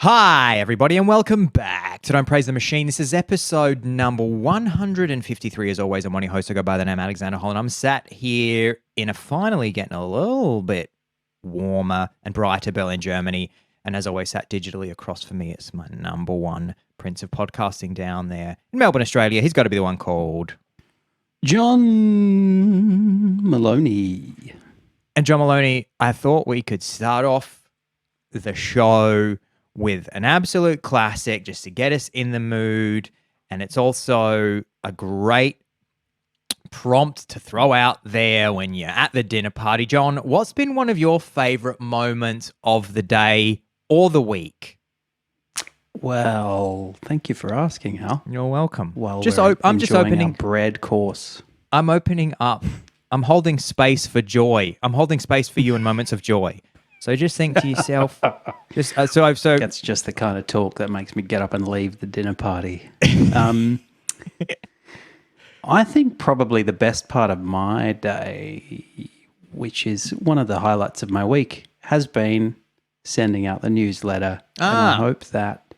Hi, everybody, and welcome back to Don't Praise the Machine. This is episode number 153. As always, I'm one of your hosts. I go by the name Alexander Holland. I'm sat here in a finally getting a little bit warmer and brighter Berlin, Germany. And as always, sat digitally across from me, it's my number one prince of podcasting down there in Melbourne, Australia. He's got to be the one called John Maloney. And John Maloney, I thought we could start off the show with an absolute classic just to get us in the mood. And it's also a great prompt to throw out there when you're at the dinner party. John, what's been one of your favorite moments of the day or the week? Well, thank you for asking, Hal. You're welcome. Well, I'm just opening our bread course. I'm opening up. I'm holding space for joy. I'm holding space for you in moments of joy. So just think to yourself, That's just the kind of talk that makes me get up and leave the dinner party. I think probably the best part of my day, which is one of the highlights of my week, has been sending out the newsletter. And I hope that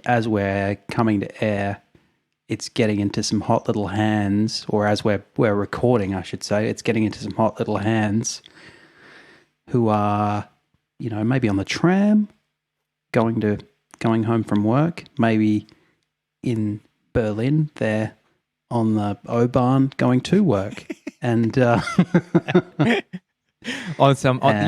as we're coming to air, it's getting into some hot little hands, or as we're recording, I should say, it's getting into some hot little hands who are, maybe on the tram, going home from work, maybe in Berlin, they're on the O-Bahn going to work. And you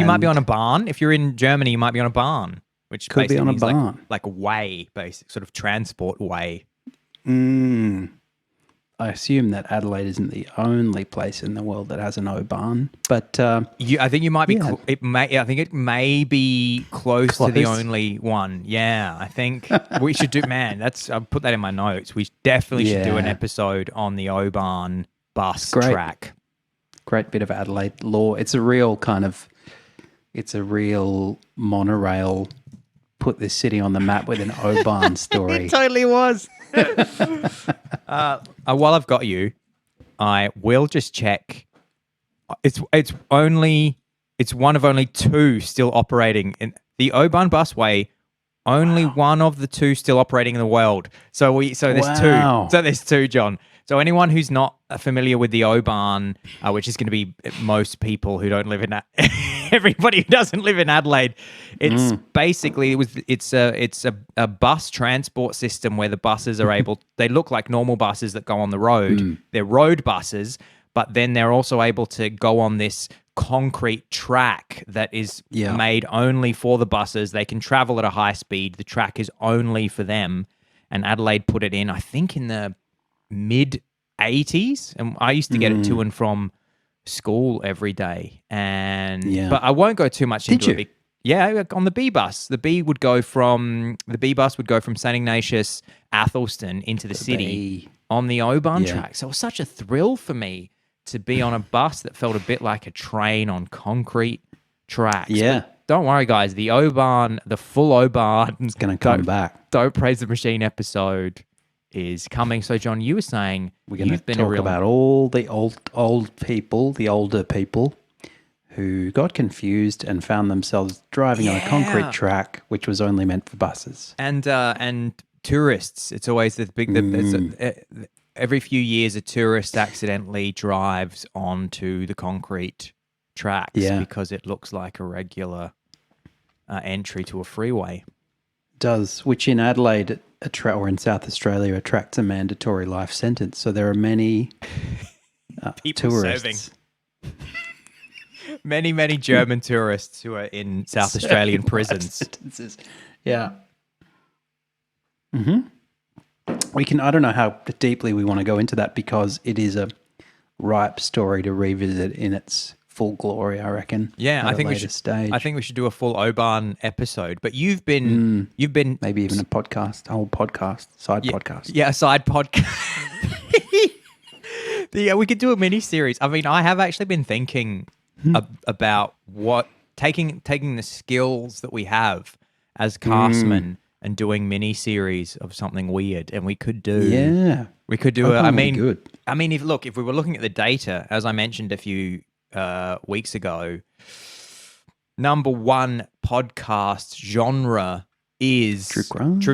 might be on a barn. If you're in Germany, you might be on a barn, which could be on a barn. Like a way, basic sort of transport way. I assume that Adelaide isn't the only place in the world that has an O-Bahn, but I think you might be. Yeah. I think it may be close to the only one. Yeah, I think we should do. Man, I'll put that in my notes. We definitely should do an episode on the O-Bahn bus track. Great bit of Adelaide lore. It's a real monorail. Put this city on the map with an O-Bahn story. It totally was. While I've got you, I will just check. It's one of only two still operating in the O-Bahn busway. Only one of the two still operating in the world. So there's two. So there's two, John. So anyone who's not familiar with the O-Bahn, which is going to be most people who don't live in everybody who doesn't live in Adelaide, it's basically it's a bus transport system where the buses are they look like normal buses that go on the road. They're road buses, but then they're also able to go on this concrete track that is made only for the buses. They can travel at a high speed. The track is only for them. And Adelaide put it in, I think, in the mid-'80s, and I used to get it to and from school every day. But I won't go too much into it. Yeah, on the B bus. The B bus would go from St. Ignatius, Athelston into the city on the O-Bahn track. So it was such a thrill for me to be on a bus that felt a bit like a train on concrete tracks. Yeah. But don't worry, guys. The O-Bahn, the full O-Bahn, is going to come back. Don't Praise the Machine episode is coming. So, John, you were saying we're going to talk about all the old people, the older people who got confused and found themselves driving on a concrete track, which was only meant for buses. And tourists. It's always the big. Every few years, a tourist accidentally drives onto the concrete tracks because it looks like a regular entry to a freeway. Does, which in Adelaide or in South Australia attracts a mandatory life sentence. So there are many tourists. Many German tourists who are in South Australian prisons. Sentences. Yeah. I don't know how deeply we want to go into that because it is a ripe story to revisit in its full glory, I reckon. Yeah, I think we should do a full O-Bahn episode. But you've been maybe even a podcast, a whole podcast, podcast. Yeah, a side podcast. We could do a mini series. I mean, I have actually been thinking about taking the skills that we have as castmen and doing mini series of something weird, and we could do. Yeah, we could do. Good. I mean, if we were looking at the data, as I mentioned a few weeks ago, number one podcast genre is True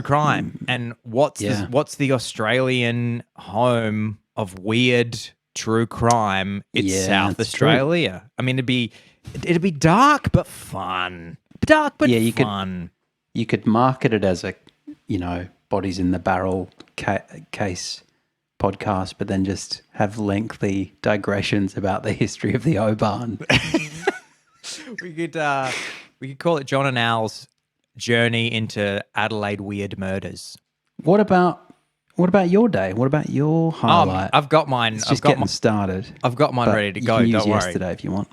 crime. And what's the Australian home of weird true crime? It's South Australia. True. I mean, it'd be dark but fun. Dark but fun. You could market it as a, bodies in the barrel case podcast, but then just have lengthy digressions about the history of the O-Barn. We could call it John and Al's journey into Adelaide weird murders. What about your day? What about your highlight? I've got mine. It's just getting started. I've got mine ready to go. You can Don't use worry. Yesterday if you want.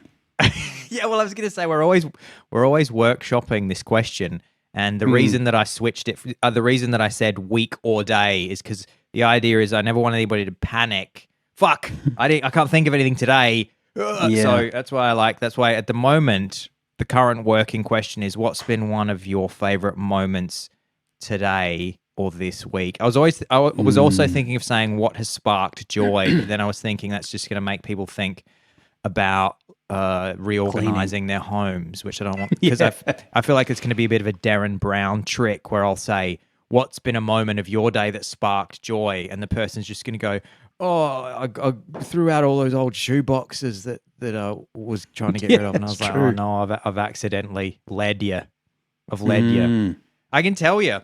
Yeah, well, I was going to say we're always workshopping this question, and the reason that I switched it, the reason that I said week or day, is because the idea is I never want anybody to panic. Fuck, I can't think of anything today. So that's why at the moment the current working question is, what's been one of your favorite moments today or this week? I was also thinking of saying what has sparked joy, but then I was thinking that's just going to make people think about reorganizing their homes, which I don't want, because I feel like it's going to be a bit of a Darren Brown trick where I'll say, what's been a moment of your day that sparked joy? And the person's just going to go, I threw out all those old shoe boxes that I was trying to get rid of. And I was like, oh no, I've accidentally led you. I've led you. I can tell you,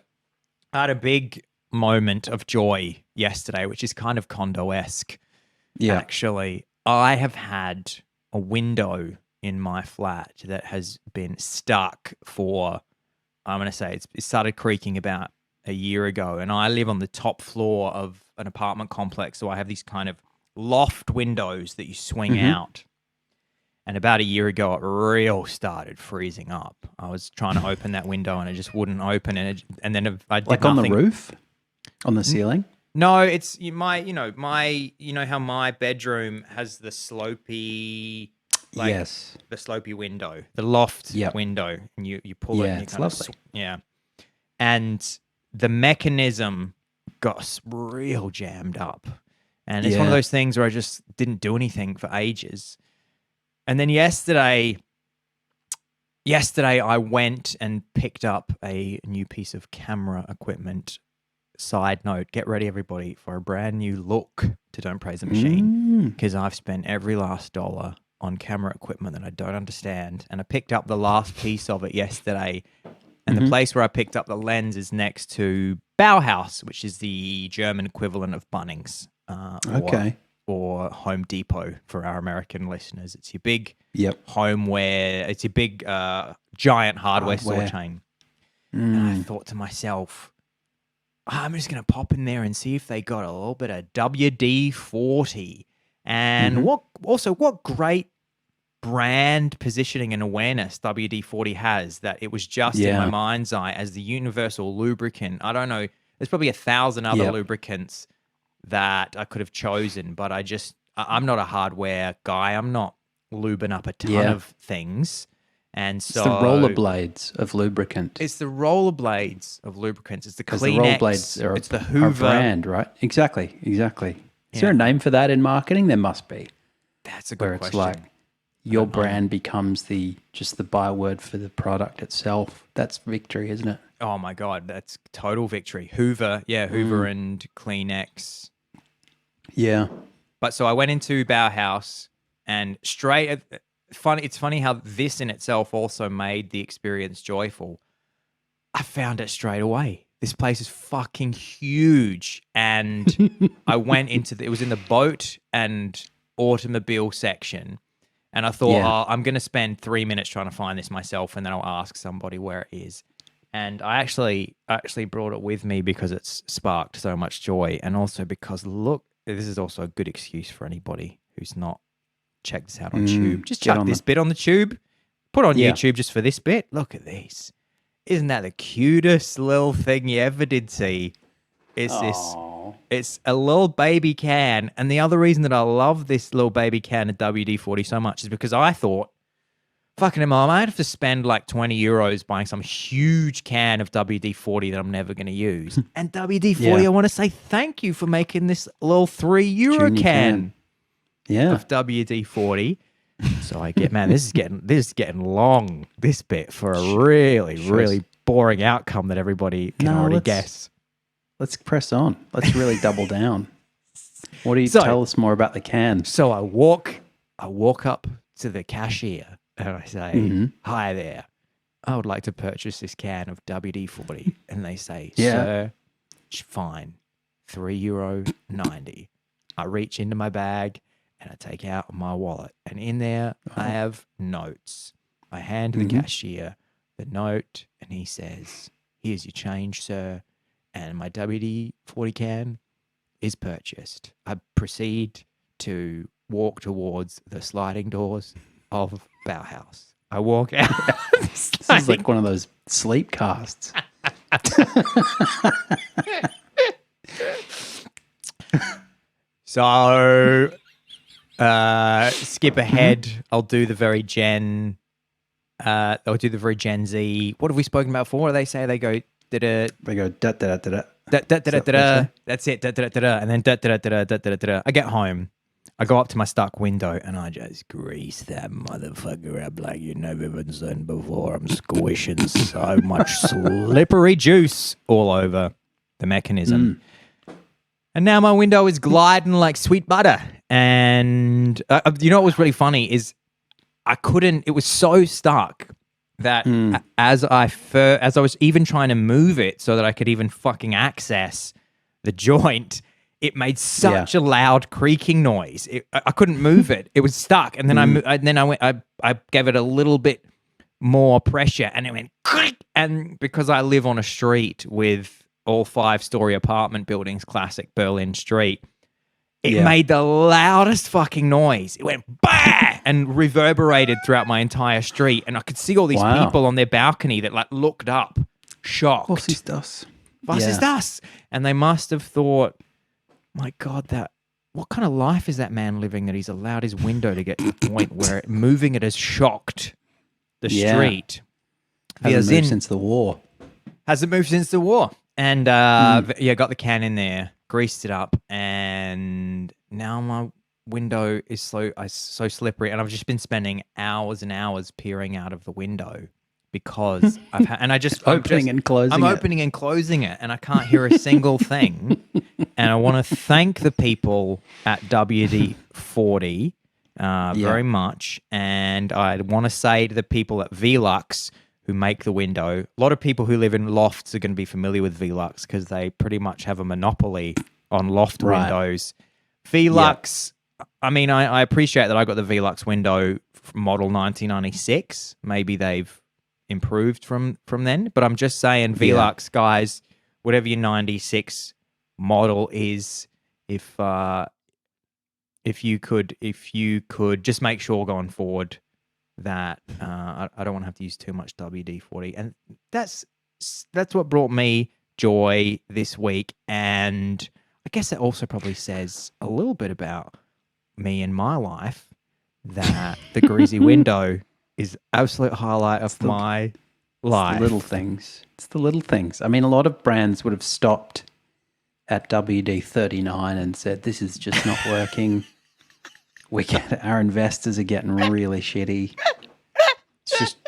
I had a big moment of joy yesterday, which is kind of condo-esque. Yeah. Actually, I have had a window in my flat that has been stuck for, I'm going to say it started creaking about a year ago, and I live on the top floor of an apartment complex, so I have these kind of loft windows that you swing out. And about a year ago, it real started freezing up. I was trying to open that window, and it just wouldn't open, and then I did like nothing. On the roof, on the ceiling. No, it's how my bedroom has the slopey, the slopey window, the loft window, and you pull it. And it's lovely. And the mechanism got real jammed up, and it's one of those things where I just didn't do anything for ages. And then yesterday I went and picked up a new piece of camera equipment. Side note, get ready everybody for a brand new look to Don't Praise the Machine, because I've spent every last dollar on camera equipment that I don't understand. And I picked up the last piece of it yesterday. And the place where I picked up the lens is next to Bauhaus, which is the German equivalent of Bunnings. Or Home Depot for our American listeners. It's your big homeware. It's your big giant hardware store chain. And I thought to myself, I'm just going to pop in there and see if they got a little bit of WD-40. And what great brand positioning and awareness WD-40 has, that it was just in my mind's eye as the universal lubricant. I don't know. There's probably 1,000 other lubricants that I could have chosen, but I'm not a hardware guy. I'm not lubing up a ton of things. And so it's the rollerblades of lubricant. It's the rollerblades of lubricants. It's the Kleenex. The rollerblades are it's the Hoover a brand, right? Exactly. Is there a name for that in marketing? There must be. That's a good question. It's like your brand becomes just the byword for the product itself. That's victory, isn't it? Oh my God, that's total victory. Hoover, Hoover and Kleenex. Yeah. But so I went into Bauhaus, and it's funny how this in itself also made the experience joyful. I found it straight away. This place is fucking huge. And I went into it was in the boat and automobile section. And I thought, I'm going to spend 3 minutes trying to find this myself, and then I'll ask somebody where it is. And I actually brought it with me because it's sparked so much joy, and also because, look, this is also a good excuse for anybody who's not checked this out on Tube. Just chuck this bit on the Tube, put on YouTube just for this bit. Look at these. Isn't that the cutest little thing you ever did see? It's a little baby can. And the other reason that I love this little baby can of WD-40 so much is because I thought, fucking hell, I might have to spend like 20 euros buying some huge can of WD-40 that I'm never going to use. And WD-40, I want to say thank you for making this little €3 can of WD-40. So I get, man, this is getting long, this bit, for a really boring outcome that everybody can already guess. Let's press on. Let's really double down. What do you tell us more about the can? So I walk up to the cashier and I say, "Hi there. I would like to purchase this can of WD-40." And they say, "Sir, fine, €3.90. I reach into my bag and I take out my wallet. And in there, I have notes. I hand the cashier the note and he says, "Here's your change, sir." And my WD-40 can is purchased. I proceed to walk towards the sliding doors of Bauhaus. I walk out. This is like one of those sleep casts. So, skip ahead. I'll do the very Gen Z. What have we spoken about before? They say they go da-da. They go da-da-da-da-da. Da-da-da-da-da. That's it. Da-da-da-da-da. And then da-da-da-da-da-da-da. I get home. I go up to my stuck window and I just grease that motherfucker up like you've never been seen before. I'm squishing so much slippery juice all over the mechanism. And now my window is gliding like sweet butter. And you know what was really funny is it was so stuck that as I was even trying to move it so that I could even fucking access the joint, it made such a loud creaking noise. I couldn't move it. It was stuck. And then I gave it a little bit more pressure and it went click. And because I live on a street with all 5-story apartment buildings, classic Berlin street, it made the loudest fucking noise. It went bah and reverberated throughout my entire street. And I could see all these people on their balcony that like looked up, shocked. Was ist das? Was ist das? And they must have thought, my God, what kind of life is that man living that he's allowed his window to get to the point where moving it has shocked the street? Hasn't moved since the war. Hasn't moved since the war. And got the can in there, greased it up, and now my window is so slippery, and I've just been spending hours and hours peering out of the window because I'm opening and closing it, and I can't hear a single thing. And I want to thank the people at WD-40 very much, and I want to say to the people at Velux who make the window. A lot of people who live in lofts are going to be familiar with Velux because they pretty much have a monopoly on loft windows. Velux, I mean, I appreciate that I got the Velux window model 1996. Maybe they've improved from then, but I'm just saying, Velux guys, whatever your 96 model is, if you could just make sure going forward that I don't want to have to use too much WD-40. And that's what brought me joy this week. And I guess it also probably says a little bit about me and my life that the greasy window is absolute highlight of my life. It's the little things. It's the little things. I mean, a lot of brands would have stopped at WD-39 and said, this is just not working. Our investors are getting really shitty.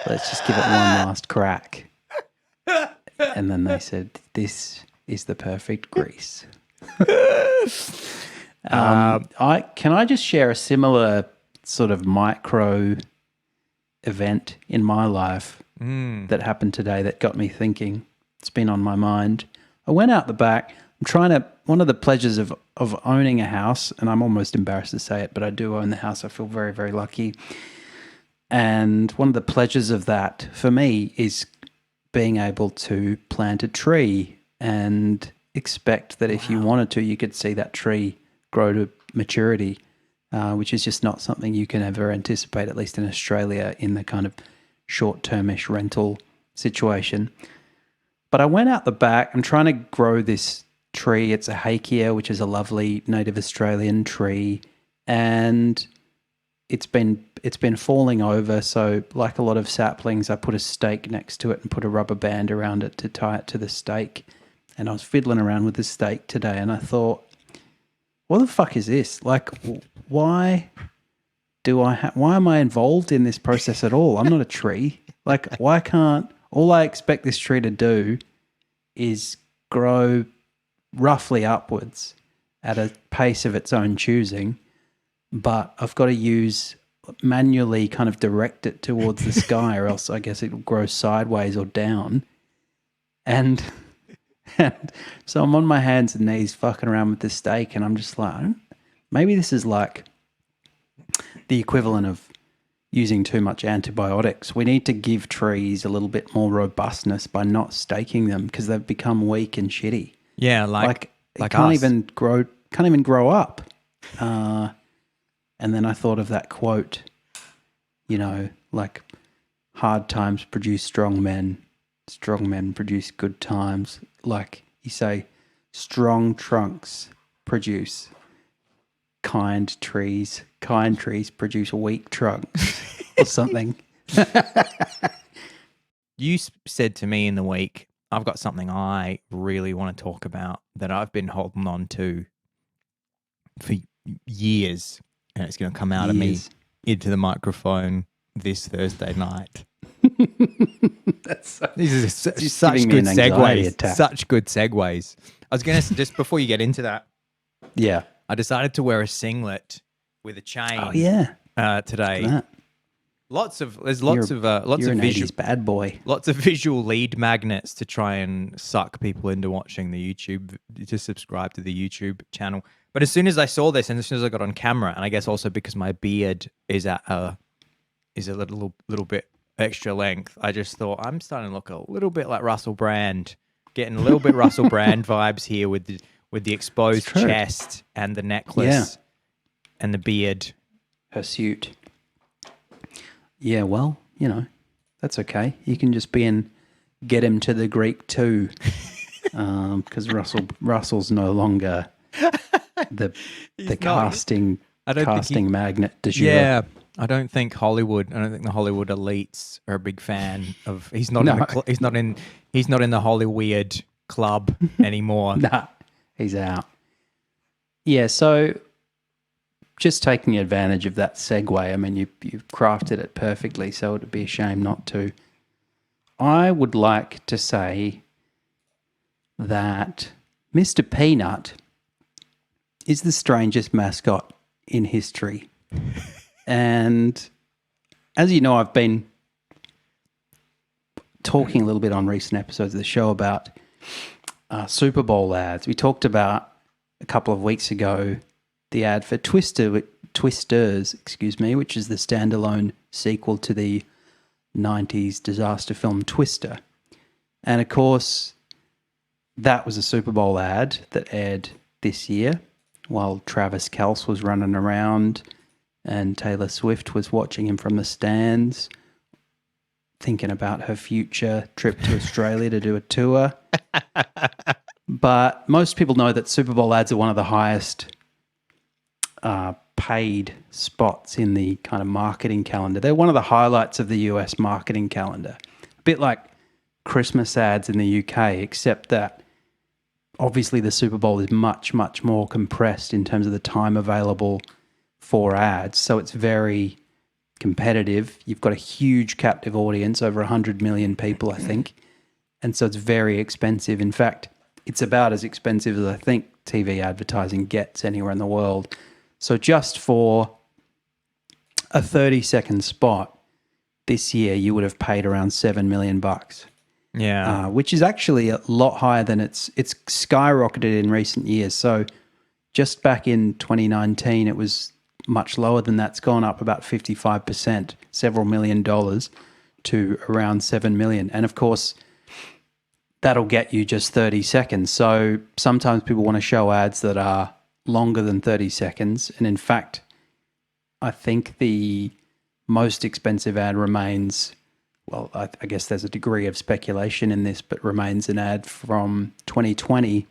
Let's just give it one last crack. And then they said, this is the perfect grease. Can I just share a similar sort of micro event in my life that happened today that got me thinking? It's been on my mind. I went out the back. One of the pleasures of owning a house, and I'm almost embarrassed to say it, but I do own the house. I feel very, very lucky. And one of the pleasures of that for me is being able to plant a tree and expect that if you wanted to, you could see that tree grow to maturity, which is just not something you can ever anticipate, at least in Australia, in the kind of short-termish rental situation. But I went out the back. I'm trying to grow this tree. It's a hakea, which is a lovely native Australian tree, and it's been falling over. So like a lot of saplings, I put a stake next to it and put a rubber band around it to tie it to the stake. And I was fiddling around with the stake today, and I thought, what the fuck is this? Like, why am I involved in this process at all? I'm not a tree. Like, why can't All I expect this tree to do is grow roughly upwards at a pace of its own choosing, but I've got to manually kind of direct it towards the sky, or else I guess it'll grow sideways or down. And so I'm on my hands and knees fucking around with this stake, and I'm just like, maybe this is like the equivalent of using too much antibiotics. We need to give trees a little bit more robustness by not staking them, because they've become weak and shitty. Yeah, Like us. can't even grow up. And then I thought of that quote, like hard times produce strong men produce good times. Like you say, strong trunks produce kind trees produce weak trunks or something. You said to me in the week, I've got something I really want to talk about that I've been holding on to for years, and it's going to come out of me into the microphone this Thursday night. These are such good segues. Such good segues. I was going to just before you get into that. Yeah. I decided to wear a singlet with a chain. Oh yeah. Today. Lots of you're an visual 80s bad boy. Lots of visual lead magnets to try and suck people into watching the YouTube, to subscribe to the YouTube channel. But as soon as I saw this, and as soon as I got on camera, and I guess also because my beard is a little bit extra length, I just thought I'm starting to look a little bit like Russell Brand, getting a little bit Russell Brand vibes here with the exposed chest and the necklace and the beard. Hirsute. Yeah, well, that's okay. You can just be in Get Him to the Greek too, because Russell's no longer the casting magnet de jour. Yeah, I don't think the Hollywood elites are a big fan of. He's not in the Hollyweird club anymore. Nah, he's out. Yeah, so just taking advantage of that segue, I mean, you've crafted it perfectly, so it would be a shame not to. I would like to say that Mr. Peanut is the strangest mascot in history. And as you know, I've been talking a little bit on recent episodes of the show about Superbowl ads. We talked about a couple of weeks ago the ad for Twisters, which is the standalone sequel to the 90s disaster film Twister. And of course, that was a Super Bowl ad that aired this year while Travis Kelce was running around and Taylor Swift was watching him from the stands, thinking about her future trip to Australia to do a tour. But most people know that Super Bowl ads are one of the highest paid spots in the kind of marketing calendar. They're one of the highlights of the US marketing calendar. A bit like Christmas ads in the UK, except that obviously the Super Bowl is much, much more compressed in terms of the time available for ads. So it's very competitive. You've got a huge captive audience, over 100 million people, I think. And so it's very expensive. In fact, it's about as expensive as I think TV advertising gets anywhere in the world. So just for a 30-second spot this year, you would have paid around $7 million. Yeah, which is actually a lot higher than it's skyrocketed in recent years. So just back in 2019, it was much lower than that. It's gone up about 55%, several $1 million to around $7 million. And of course, that'll get you just 30 seconds. So sometimes people want to show ads that are longer than 30 seconds. And in fact, I think the most expensive ad remains, well, I guess there's a degree of speculation in this, but remains an ad from 2020,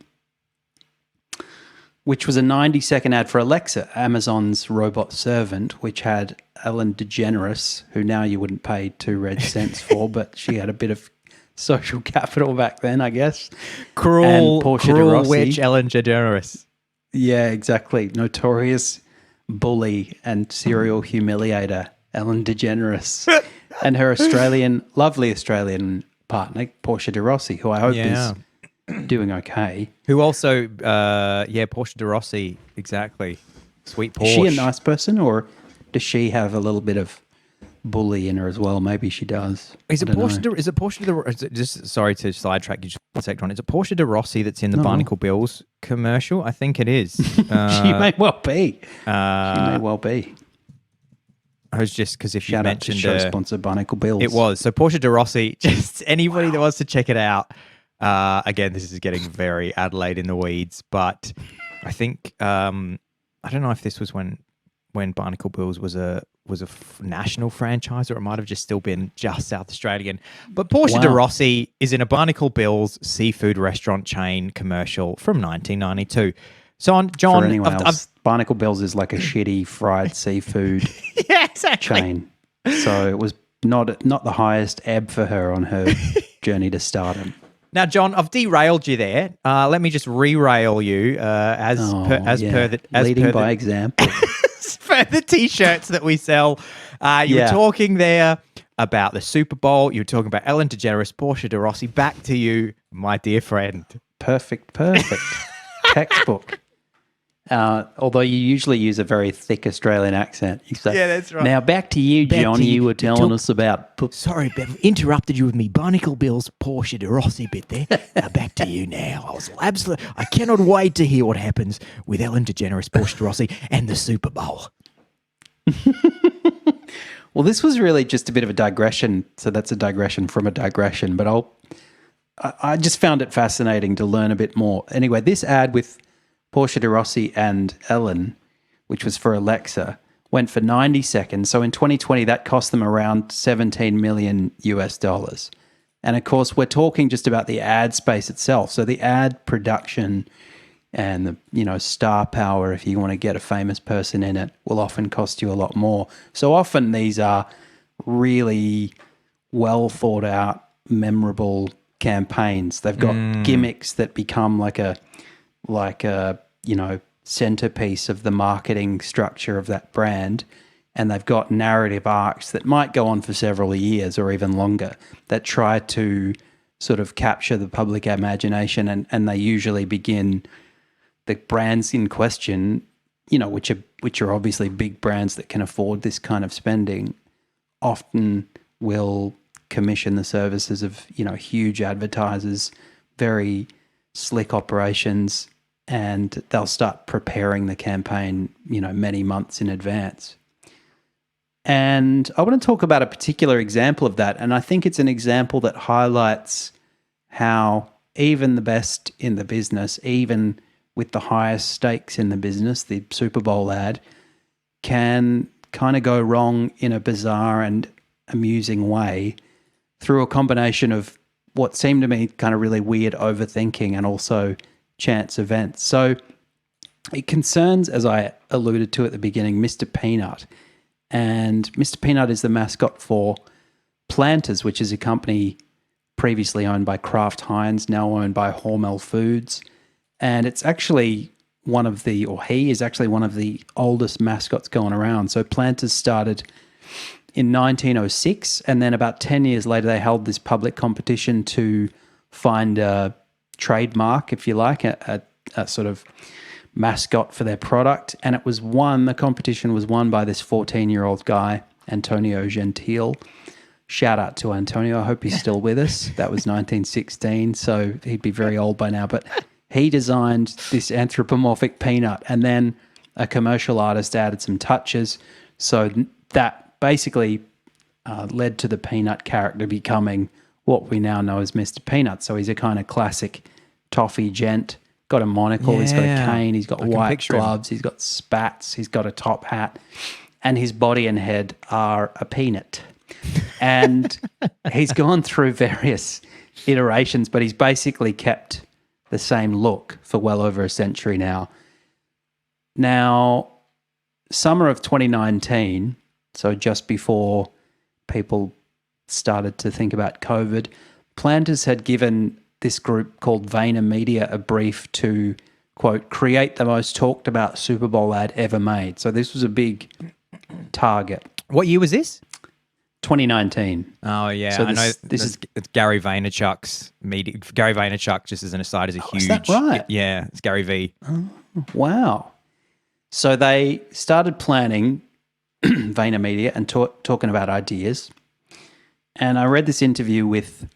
which was a 90-second ad for Alexa, Amazon's robot servant, which had Ellen DeGeneres, who now you wouldn't pay 2 red cents for, but she had a bit of social capital back then, I guess. Cruel witch Ellen DeGeneres. Yeah, exactly. Notorious bully and serial humiliator, Ellen DeGeneres. And her lovely Australian partner, Portia de Rossi, who I hope is doing okay. Who also, Portia de Rossi, exactly. Sweet Porsche. Is she a nice person, or does she have a little bit of bully in her as well? Maybe she does. Is it Portia de just sorry to sidetrack you just one second on. Is it Portia de Rossi that's in the Barnacle Bills commercial? I think it is. She may well be. She may well be. I was just because if Shout you out to mentioned show sponsor Barnacle Bills. it was. So Portia de Rossi, just anybody that wants to check it out. Again, this is getting very Adelaide in the weeds, but I think I don't know if this was when Barnacle Bills was a national franchise, or it might have just still been just South Australian. But Portia de Rossi is in a Barnacle Bills seafood restaurant chain commercial from 1992. So, John, for anyone else, Barnacle Bills is like a shitty fried seafood chain. So it was not the highest ebb for her on her journey to stardom. Now, John, I've derailed you there. Let me just re-rail you leading by example. For the T-shirts that we sell. You were talking there about the Super Bowl. You were talking about Ellen DeGeneres, Portia de Rossi. Back to you, my dear friend. Perfect. Textbook. Although you usually use a very thick Australian accent. You say, that's right. Now back to you, John. You were telling us about... Sorry, Bev, interrupted you with me Barnacle Bills Portia de Rossi bit there. Back to you now. I cannot wait to hear what happens with Ellen DeGeneres, Portia de Rossi, and the Super Bowl. Well, this was really just a bit of a digression. So that's a digression from a digression. But I just found it fascinating to learn a bit more. Anyway, this ad with Portia de Rossi and Ellen, which was for Alexa, went for 90 seconds. So in 2020, that cost them around 17 million US dollars. And of course, we're talking just about the ad space itself. So the ad production and the star power, if you want to get a famous person in it, will often cost you a lot more. So often these are really well thought out, memorable campaigns. They've got gimmicks that become like a centerpiece of the marketing structure of that brand, and they've got narrative arcs that might go on for several years or even longer that try to sort of capture the public imagination, and they usually begin the brands in question, which are obviously big brands that can afford this kind of spending, often will commission the services of huge advertisers, very slick operations, and they'll start preparing the campaign, many months in advance. And I want to talk about a particular example of that, and I think it's an example that highlights how even the best in the business, even with the highest stakes in the business, the Super Bowl ad, can kind of go wrong in a bizarre and amusing way through a combination of what seemed to me kind of really weird overthinking and also chance events. So it concerns, as I alluded to at the beginning, Mr. Peanut. And Mr. Peanut is the mascot for Planters, which is a company previously owned by Kraft Heinz, now owned by Hormel Foods. And it's actually he is actually one of the oldest mascots going around. So Planters started in 1906, and then about 10 years later, they held this public competition to find a trademark, if you like, a sort of mascot for their product. And the competition was won by this 14-year-old guy, Antonio Gentile. Shout out to Antonio. I hope he's still with us. That was 1916, so he'd be very old by now. But he designed this anthropomorphic peanut, and then a commercial artist added some touches. So that basically led to the Peanut character becoming what we now know as Mr. Peanut. So he's a kind of classic toffee gent, got a monocle, he's got a cane, he's got white gloves, he's got spats, he's got a top hat, and his body and head are a peanut. And he's gone through various iterations, but he's basically kept the same look for well over a century now. Now, summer of 2019, so just before people started to think about COVID, Planters had given this group called Vayner Media a brief to, quote, create the most talked about Super Bowl ad ever made. So this was a big target. What year was this? 2019. Oh yeah, So I know. this is It's Gary Vaynerchuk's media. Gary Vaynerchuk, just as an aside, is a huge. Is that right? Yeah, it's Gary V. Wow. So they started planning VaynerMedia and talking about ideas. And I read this interview with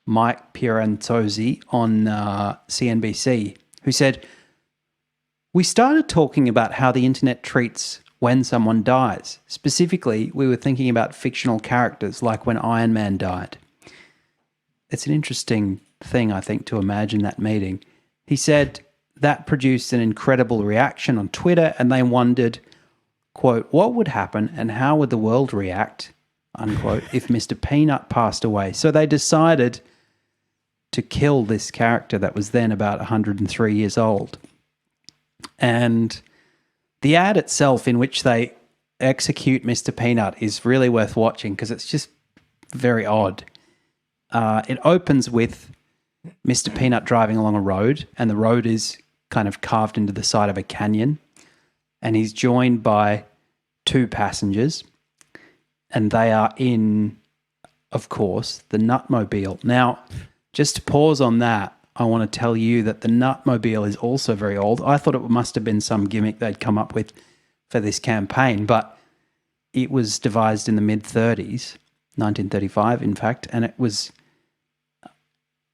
Mike Pierantozzi on CNBC, who said, "We started talking about how the internet treats when someone dies. Specifically, we were thinking about fictional characters, like when Iron Man died." It's an interesting thing, I think, to imagine that meeting. He said that produced an incredible reaction on Twitter, and they wondered, quote, "what would happen and how would the world react," unquote, if Mr. Peanut passed away. So they decided to kill this character that was then about 103 years old. And the ad itself, in which they execute Mr. Peanut, is really worth watching because it's just very odd. It opens with Mr. Peanut driving along a road, and the road is kind of carved into the side of a canyon, and he's joined by two passengers, and they are in, of course, the Nutmobile. Now, just to pause on that, I want to tell you that the Nutmobile is also very old. I thought it must have been some gimmick they'd come up with for this campaign, but it was devised in the mid-30s, 1935, in fact, and it was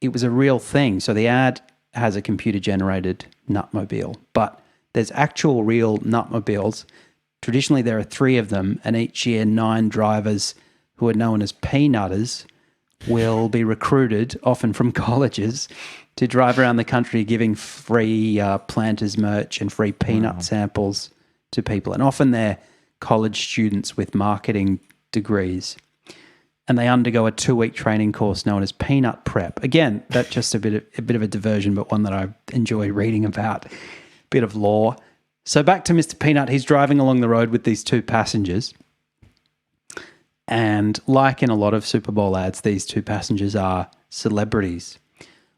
a real thing. So the ad has a computer-generated Nutmobile, but there's actual real Nutmobiles. Traditionally, there are 3 of them, and each year 9 drivers who are known as peanutters will be recruited, often from colleges, to drive around the country giving free Planters merch and free peanut samples to people. And often they're college students with marketing degrees. And they undergo a 2-week training course known as Peanut Prep. Again, that's just a bit of a diversion, but one that I enjoy reading about. Bit of lore. So back to Mr. Peanut. He's driving along the road with these 2 passengers. And like in a lot of Super Bowl ads, these 2 passengers are celebrities.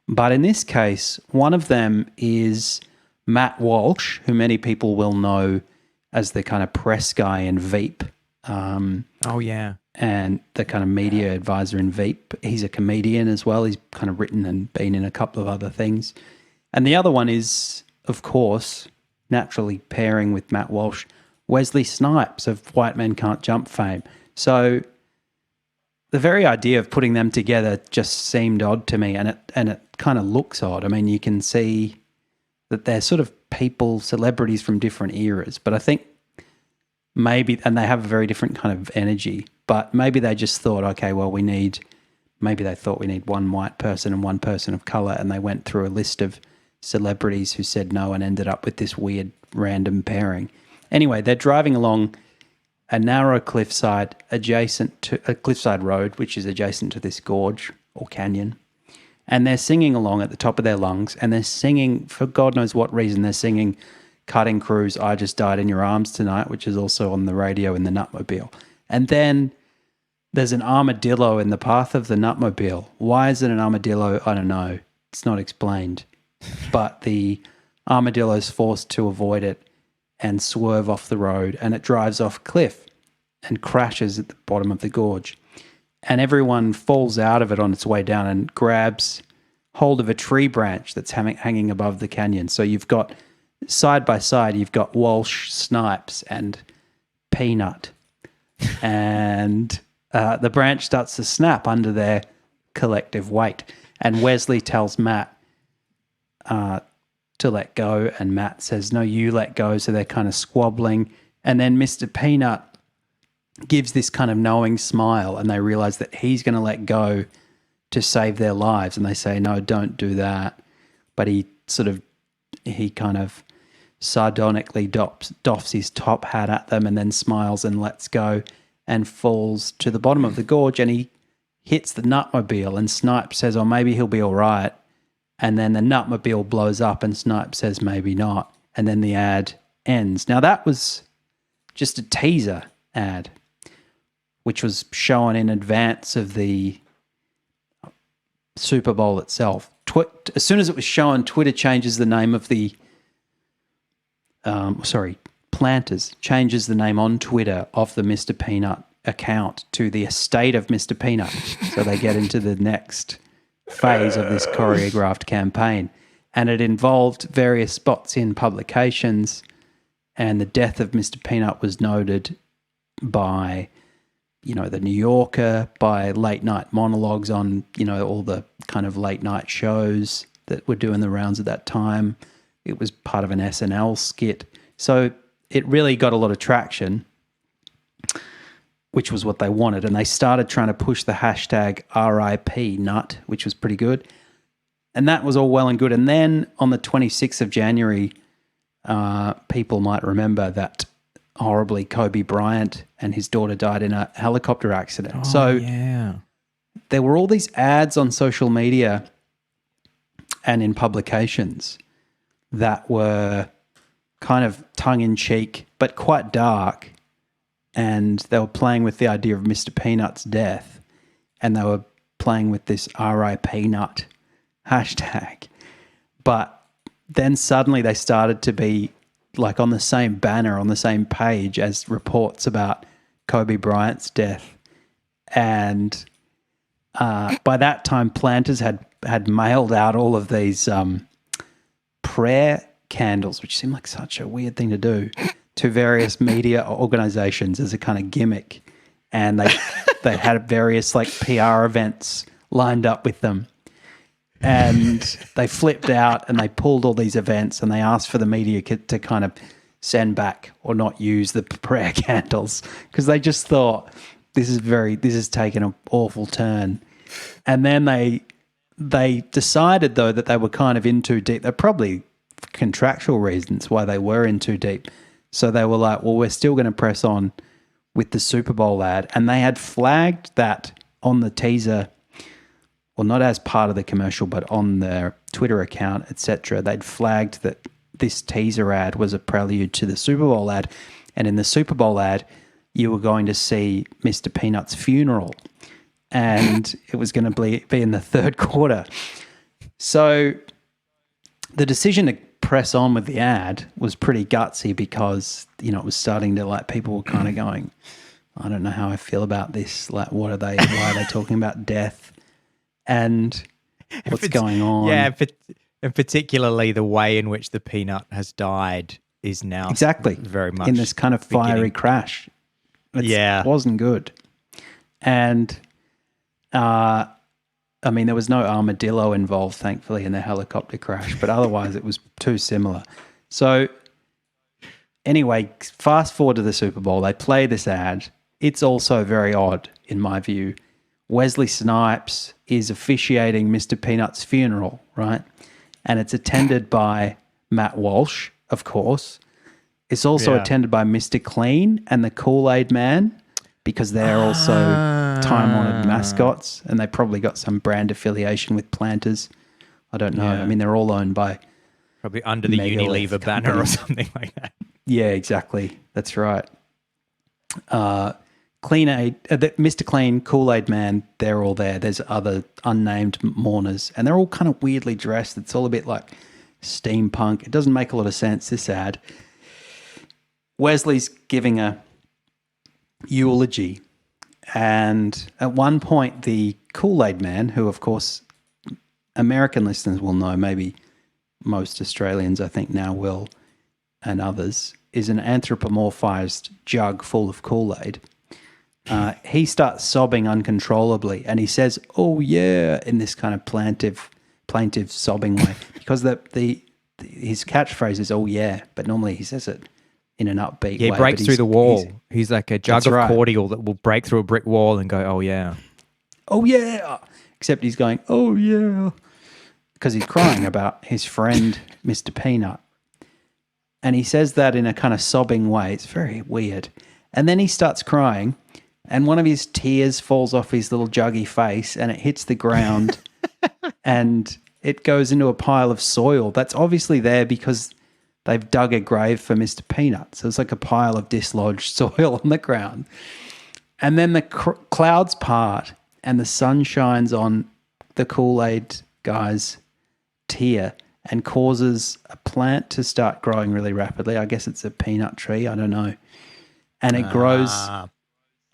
But in this case, one of them is Matt Walsh, who many people will know as the kind of press guy in Veep. Oh, yeah. And the kind of media advisor in Veep. He's a comedian as well. He's kind of written and been in a couple of other things. And the other one is, of course, naturally pairing with Matt Walsh, Wesley Snipes of White Men Can't Jump fame. So the very idea of putting them together just seemed odd to me, and it kind of looks odd. I mean, you can see that they're sort of celebrities from different eras, but I think maybe, and they have a very different kind of energy, but maybe they just thought, okay, well, maybe they thought we need one white person and one person of color, and they went through a list of celebrities who said no and ended up with this weird random pairing. Anyway, they're driving along a narrow cliffside road, which is adjacent to this gorge or canyon. And they're singing along at the top of their lungs, and they're singing, for God knows what reason, they're singing Cutting Crew's "I Just Died in Your Arms Tonight," which is also on the radio in the Nutmobile. And then there's an armadillo in the path of the Nutmobile. Why is it an armadillo? I don't know. It's not explained. But the armadillo's forced to avoid it and swerve off the road, and it drives off a cliff and crashes at the bottom of the gorge. And everyone falls out of it on its way down and grabs hold of a tree branch that's hanging above the canyon. So you've got, side by side, you've got Walsh, Snipes, and Peanut. And the branch starts to snap under their collective weight. And Wesley tells Matt to let go, and Matt says, no, you let go. So they're kind of squabbling. And then Mr. Peanut gives this kind of knowing smile, and they realize that he's going to let go to save their lives. And they say, no, don't do that. But he kind of sardonically doffs his top hat at them and then smiles and lets go and falls to the bottom of the gorge, and he hits the Nutmobile, and Snipes says, oh, maybe he'll be all right. And then the Nutmobile blows up and Snipes says, maybe not. And then the ad ends. Now, that was just a teaser ad, which was shown in advance of the Super Bowl itself. As soon as it was shown, Twitter changes the name of the Planters changes the name on Twitter of the Mr. Peanut account to the estate of Mr. Peanut. So they get into the next phase of this choreographed campaign. And it involved various spots in publications, and the death of Mr. Peanut was noted by, the New Yorker, by late night monologues on, all the kind of late night shows that were doing the rounds at that time. It was part of an SNL skit. So it really got a lot of traction, which was what they wanted. And they started trying to push the hashtag RIP Nut, which was pretty good. And that was all well and good. And then on the 26th of January, people might remember that horribly Kobe Bryant and his daughter died in a helicopter accident. There were all these ads on social media and in publications that were kind of tongue-in-cheek but quite dark, and they were playing with the idea of Mr. Peanut's death, and they were playing with this RIP Nut hashtag. But then suddenly they started to be like on the same banner, on the same page as reports about Kobe Bryant's death. And by that time, planters had mailed out all of these prayer candles, which seemed like such a weird thing to do, to various media organizations as a kind of gimmick. And they had various like PR events lined up with them. And they flipped out and they pulled all these events, and they asked for the media to kind of send back or not use the prayer candles, because they just thought this is taking an awful turn. And then they decided, though, that they were kind of in too deep. They're probably contractual reasons why they were in too deep. So they were like, well, we're still going to press on with the Super Bowl ad. And they had flagged that on the teaser, well, not as part of the commercial, but on their Twitter account, etc. They'd flagged that this teaser ad was a prelude to the Super Bowl ad. And in the Super Bowl ad, you were going to see Mr. Peanut's funeral. And it was going to be in the third quarter. So the decision to press on with the ad was pretty gutsy, because, it was starting to, like, people were kind of going, I don't know how I feel about this. Like, why are they talking about death and what's going on? Yeah, and particularly the way in which the Peanut has died is now exactly very much in this kind of fiery crash. It wasn't good. And there was no armadillo involved, thankfully, in the helicopter crash, but otherwise it was too similar. So anyway, fast forward to the Super Bowl. They play this ad. It's also very odd, in my view. Wesley Snipes is officiating Mr. Peanut's funeral, right? And it's attended by Matt Walsh, of course. It's also attended by Mr. Clean and the Kool-Aid Man, because they're also time-honored mascots, and they probably got some brand affiliation with Planters. I don't know. Yeah. I mean, they're all owned by probably under the Unilever banner or something like that. Yeah, exactly. That's right. Mr. Clean, Kool-Aid Man, they're all there. There's other unnamed mourners, and they're all kind of weirdly dressed. It's all a bit like steampunk. It doesn't make a lot of sense, this ad. Wesley's giving a eulogy, and at one point the Kool-Aid Man, who of course American listeners will know, maybe most Australians I think now will, and others, is an anthropomorphized jug full of Kool-Aid. He starts sobbing uncontrollably, and he says, "Oh yeah," in this kind of plaintive sobbing way, because his catchphrase is "Oh yeah," but normally he says it in an upbeat way. He breaks through the wall. He's like a jug of cordial that will break through a brick wall and go, "Oh yeah, oh yeah." Except he's going, "Oh yeah," because he's crying about his friend Mr. Peanut, and he says that in a kind of sobbing way. It's very weird. And then he starts crying, and one of his tears falls off his little juggy face, and it hits the ground, and it goes into a pile of soil that's obviously there because they've dug a grave for Mr. Peanut. So it's like a pile of dislodged soil on the ground. And then the clouds part and the sun shines on the Kool-Aid guy's tear and causes a plant to start growing really rapidly. I guess it's a peanut tree. I don't know. And it grows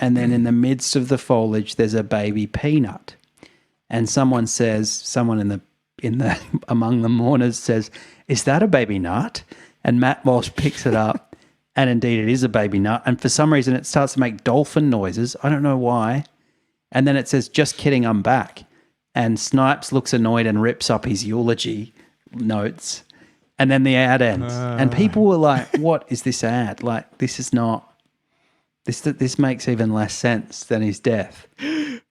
and then in the midst of the foliage, there's a baby peanut. And someone in the among the mourners says, "Is that a baby nut?" And Matt Walsh picks it up, and indeed it is a baby nut. And for some reason, it starts to make dolphin noises. I don't know why. And then it says, "Just kidding, I'm back." And Snipes looks annoyed and rips up his eulogy notes. And then the ad ends. And people were like, what is this ad? Like, this is not... This makes even less sense than his death.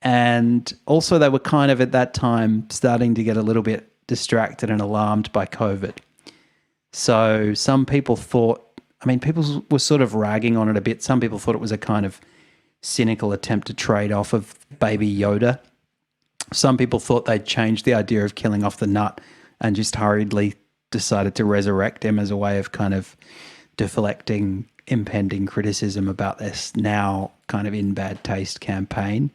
And also they were kind of at that time starting to get a little bit distracted and alarmed by COVID. So some people thought... I mean, people were sort of ragging on it a bit. Some people thought it was a kind of cynical attempt to trade off of Baby Yoda. Some people thought they'd changed the idea of killing off the nut and just hurriedly decided to resurrect him as a way of kind of deflecting impending criticism about this now kind of in bad taste campaign.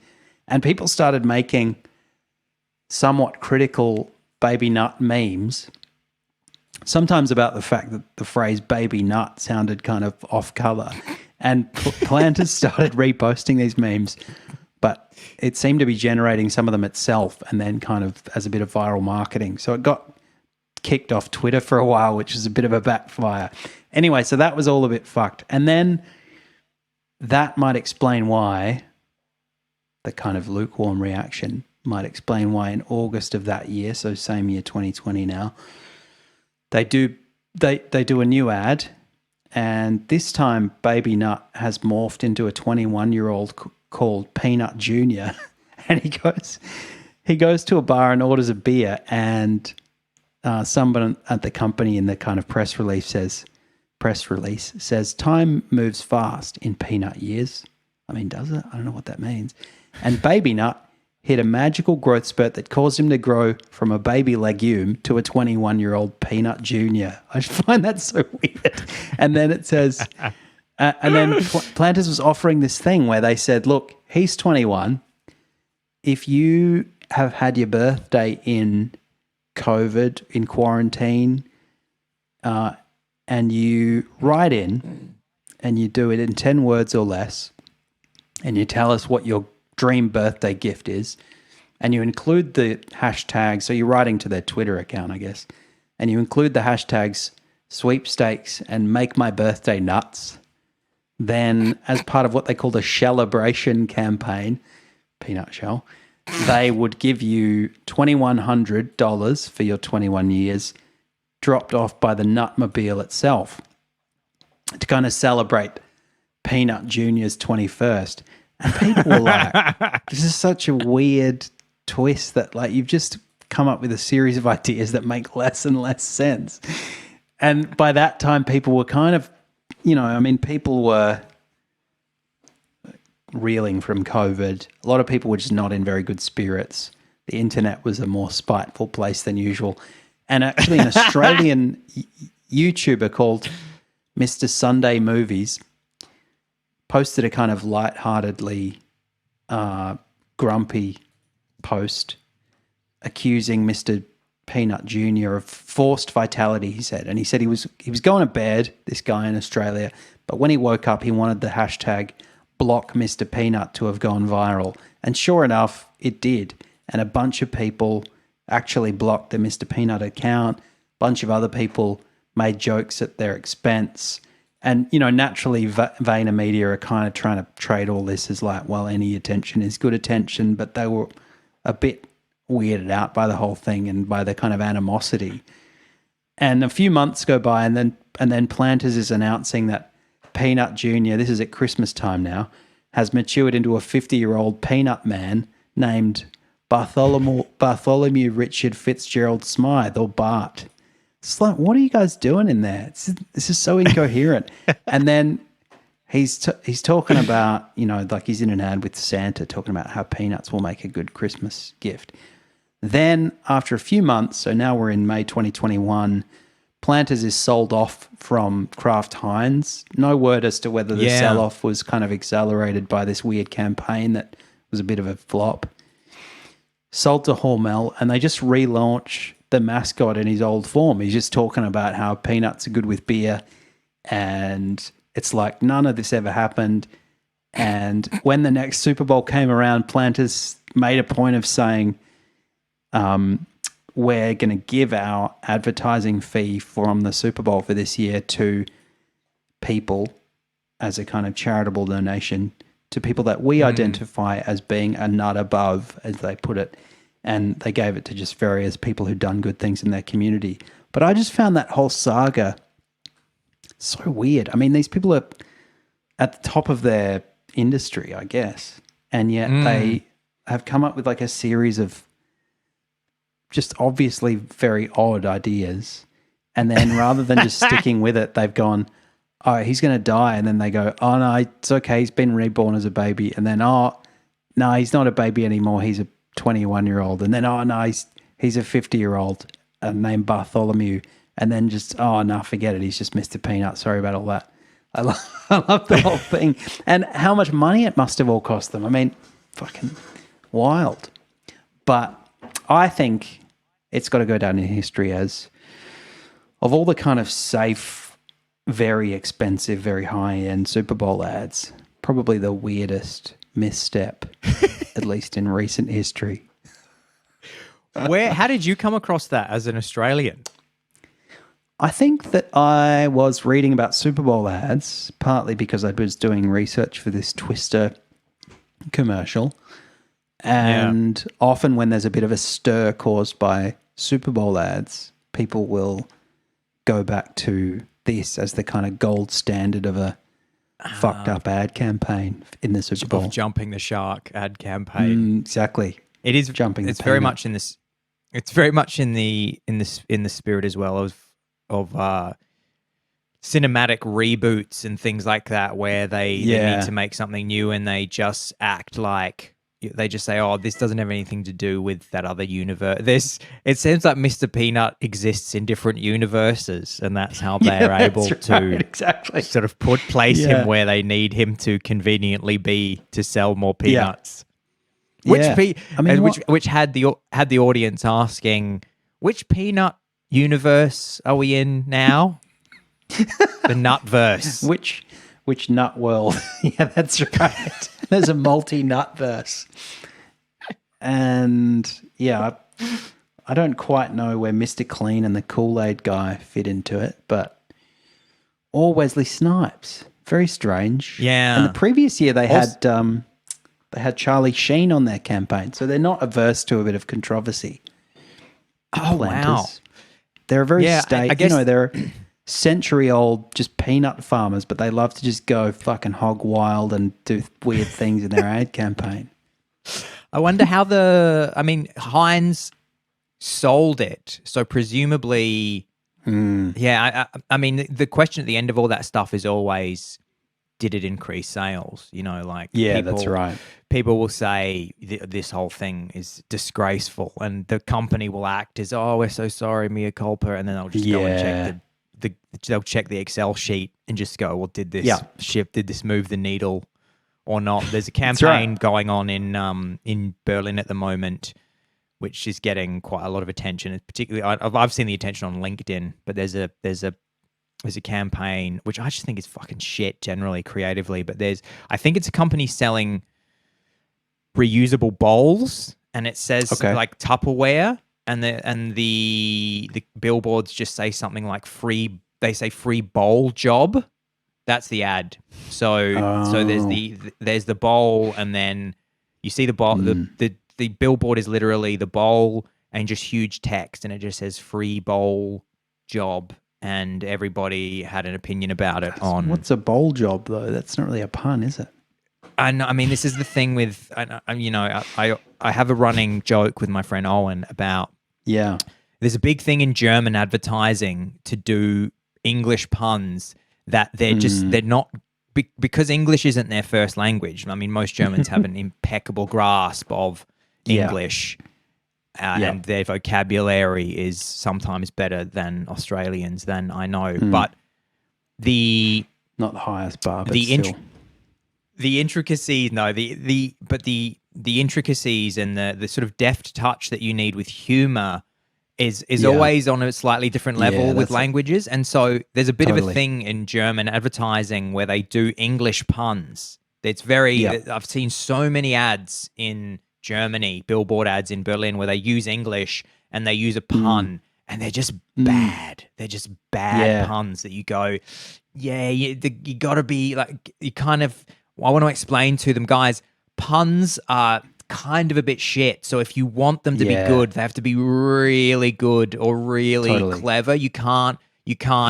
And people started making somewhat critical baby nut memes, sometimes about the fact that the phrase baby nut sounded kind of off color. And Planters started reposting these memes, but it seemed to be generating some of them itself and then kind of as a bit of viral marketing. So it got kicked off Twitter for a while, which is a bit of a backfire. Anyway, so that was all a bit fucked. And then that might explain why, the kind of lukewarm reaction might explain why in August of that year, so same year 2020 now, they do a new ad, and this time Baby Nut has morphed into a 21-year-old called Peanut Jr. And he goes to a bar and orders a beer, and someone at the company in the kind of press release says, "Time moves fast in peanut years." I mean, does it? I don't know what that means. And Baby Nut hit a magical growth spurt that caused him to grow from a baby legume to a 21-year-old peanut junior. I just find that so weird. And then it says, and then Planters was offering this thing where they said, look, he's 21. If you have had your birthday in COVID, in quarantine, and you write in and you do it in 10 words or less, and you tell us what your dream birthday gift is, and you include the hashtag, so you're writing to their Twitter account, I guess, and you include the hashtags sweepstakes and make my birthday nuts, then as part of what they called a shellabration campaign, peanut shell, they would give you $2,100 for your 21 years dropped off by the Nutmobile itself to kind of celebrate Peanut Junior's 21st. And people were like, this is such a weird twist that like you've just come up with a series of ideas that make less and less sense. And by that time, people were kind of, people were reeling from COVID. A lot of people were just not in very good spirits. The internet was a more spiteful place than usual. And actually an Australian YouTuber called Mr. Sunday Movies posted a kind of lightheartedly grumpy post accusing Mr. Peanut Jr. of forced vitality, he said. And he said he was going to bed, this guy in Australia, but when he woke up, he wanted the hashtag block Mr. Peanut to have gone viral. And sure enough, it did. And a bunch of people actually blocked the Mr. Peanut account. A bunch of other people made jokes at their expense. And, naturally, VaynerMedia are kind of trying to trade all this as like, well, any attention is good attention, but they were a bit weirded out by the whole thing and by the kind of animosity. And a few months go by, and then Planters is announcing that Peanut Jr., this is at Christmas time now, has matured into a 50-year-old peanut man named Bartholomew Richard Fitzgerald Smythe, or Bart. It's like, what are you guys doing in there? This is so incoherent. And then he's talking about, like he's in an ad with Santa talking about how peanuts will make a good Christmas gift. Then after a few months, so now we're in May 2021, Planters is sold off from Kraft Heinz. No word as to whether the sell-off was kind of accelerated by this weird campaign that was a bit of a flop. Sold to Hormel, and they just relaunch the mascot in his old form. He's just talking about how peanuts are good with beer, and it's like none of this ever happened. And when the next Super Bowl came around, Planters made a point of saying, we're going to give our advertising fee from the Super Bowl for this year to people as a kind of charitable donation to people that we identify as being a nut above, as they put it. And they gave it to just various people who'd done good things in their community. But I just found that whole saga so weird. I mean, these people are at the top of their industry, I guess. And yet they have come up with like a series of just obviously very odd ideas. And then rather than just sticking with it, they've gone, oh, he's going to die. And then they go, oh, no, it's okay. He's been reborn as a baby. And then, oh, no, he's not a baby anymore. He's a 21-year-old. And then, oh, no, he's a 50-year-old named Bartholomew. And then just, oh, no, forget it. He's just Mr. Peanut. Sorry about all that. I love the whole thing. And how much money it must have all cost them. I mean, fucking wild. But I think it's got to go down in history as, of all the kind of safe, very expensive, very high-end Super Bowl ads, probably the weirdest misstep, at least in recent history. How did you come across that as an Australian? I think that I was reading about Super Bowl ads, partly because I was doing research for this Twister commercial. And often when there's a bit of a stir caused by Super Bowl ads, people will go back to this as the kind of gold standard of a fucked up ad campaign in the Super Bowl. Jumping the shark ad campaign. Exactly. It is jumping. It's very much in this. It's very much in the spirit as well of cinematic reboots and things like that, where they need to make something new and they just act like they just say, "Oh, this doesn't have anything to do with that other universe." It seems like Mr. Peanut exists in different universes, and that's how they're able to sort of place him where they need him to conveniently be to sell more peanuts. Which had the audience asking, which peanut universe are we in now? The Nutverse. Which nut world? Yeah, that's right. There's a multi-nutverse. And yeah, I don't quite know where Mr. Clean and the Kool-Aid guy fit into it, but or Wesley Snipes. Very strange. Yeah. And the previous year they had Charlie Sheen on their campaign, so they're not averse to a bit of controversy. Oh, wow. They're a very they're century-old just peanut farmers, but they love to just go fucking hog wild and do weird things in their ad campaign. I wonder how Heinz sold it, so presumably, I mean, the question at the end of all that stuff is always, did it increase sales? You know, like that's right. People will say this whole thing is disgraceful, and the company will act as, oh, we're so sorry, mea culpa, and then they'll just go and check they'll check the Excel sheet and just go, well, did this move the needle or not? There's a campaign going on in Berlin at the moment, which is getting quite a lot of attention. Particularly, I've seen the attention on LinkedIn, but there's a campaign which I just think is fucking shit generally creatively. But I think it's a company selling reusable bowls, and it says like Tupperware, and the billboards just say something like free. They say free bowl job. That's the ad. So there's the bowl, and then you see the bowl. The billboard is literally the bowl and just huge text, and it just says free bowl job. And everybody had an opinion about it. What's a bowl job though? That's not really a pun, is it? I mean, this is the thing with, I have a running joke with my friend Owen about, there's a big thing in German advertising to do English puns that they're not, because English isn't their first language. I mean, most Germans have an impeccable grasp of English. And their vocabulary is sometimes better than Australians, than I know. But not the highest bar, but still. The intricacies, the intricacies and the sort of deft touch that you need with humor is always on a slightly different level with languages. And so there's a bit of a thing in German advertising where they do English puns It's very. Yeah. I've seen so many ads in Germany, billboard ads in Berlin, where they use English and they use a pun, and they're just bad. They're just bad puns that you go, yeah, you got to be like, you kind of. I want to explain to them, guys, puns are kind of a bit shit. So if you want them to be good, they have to be really good or really clever. You can't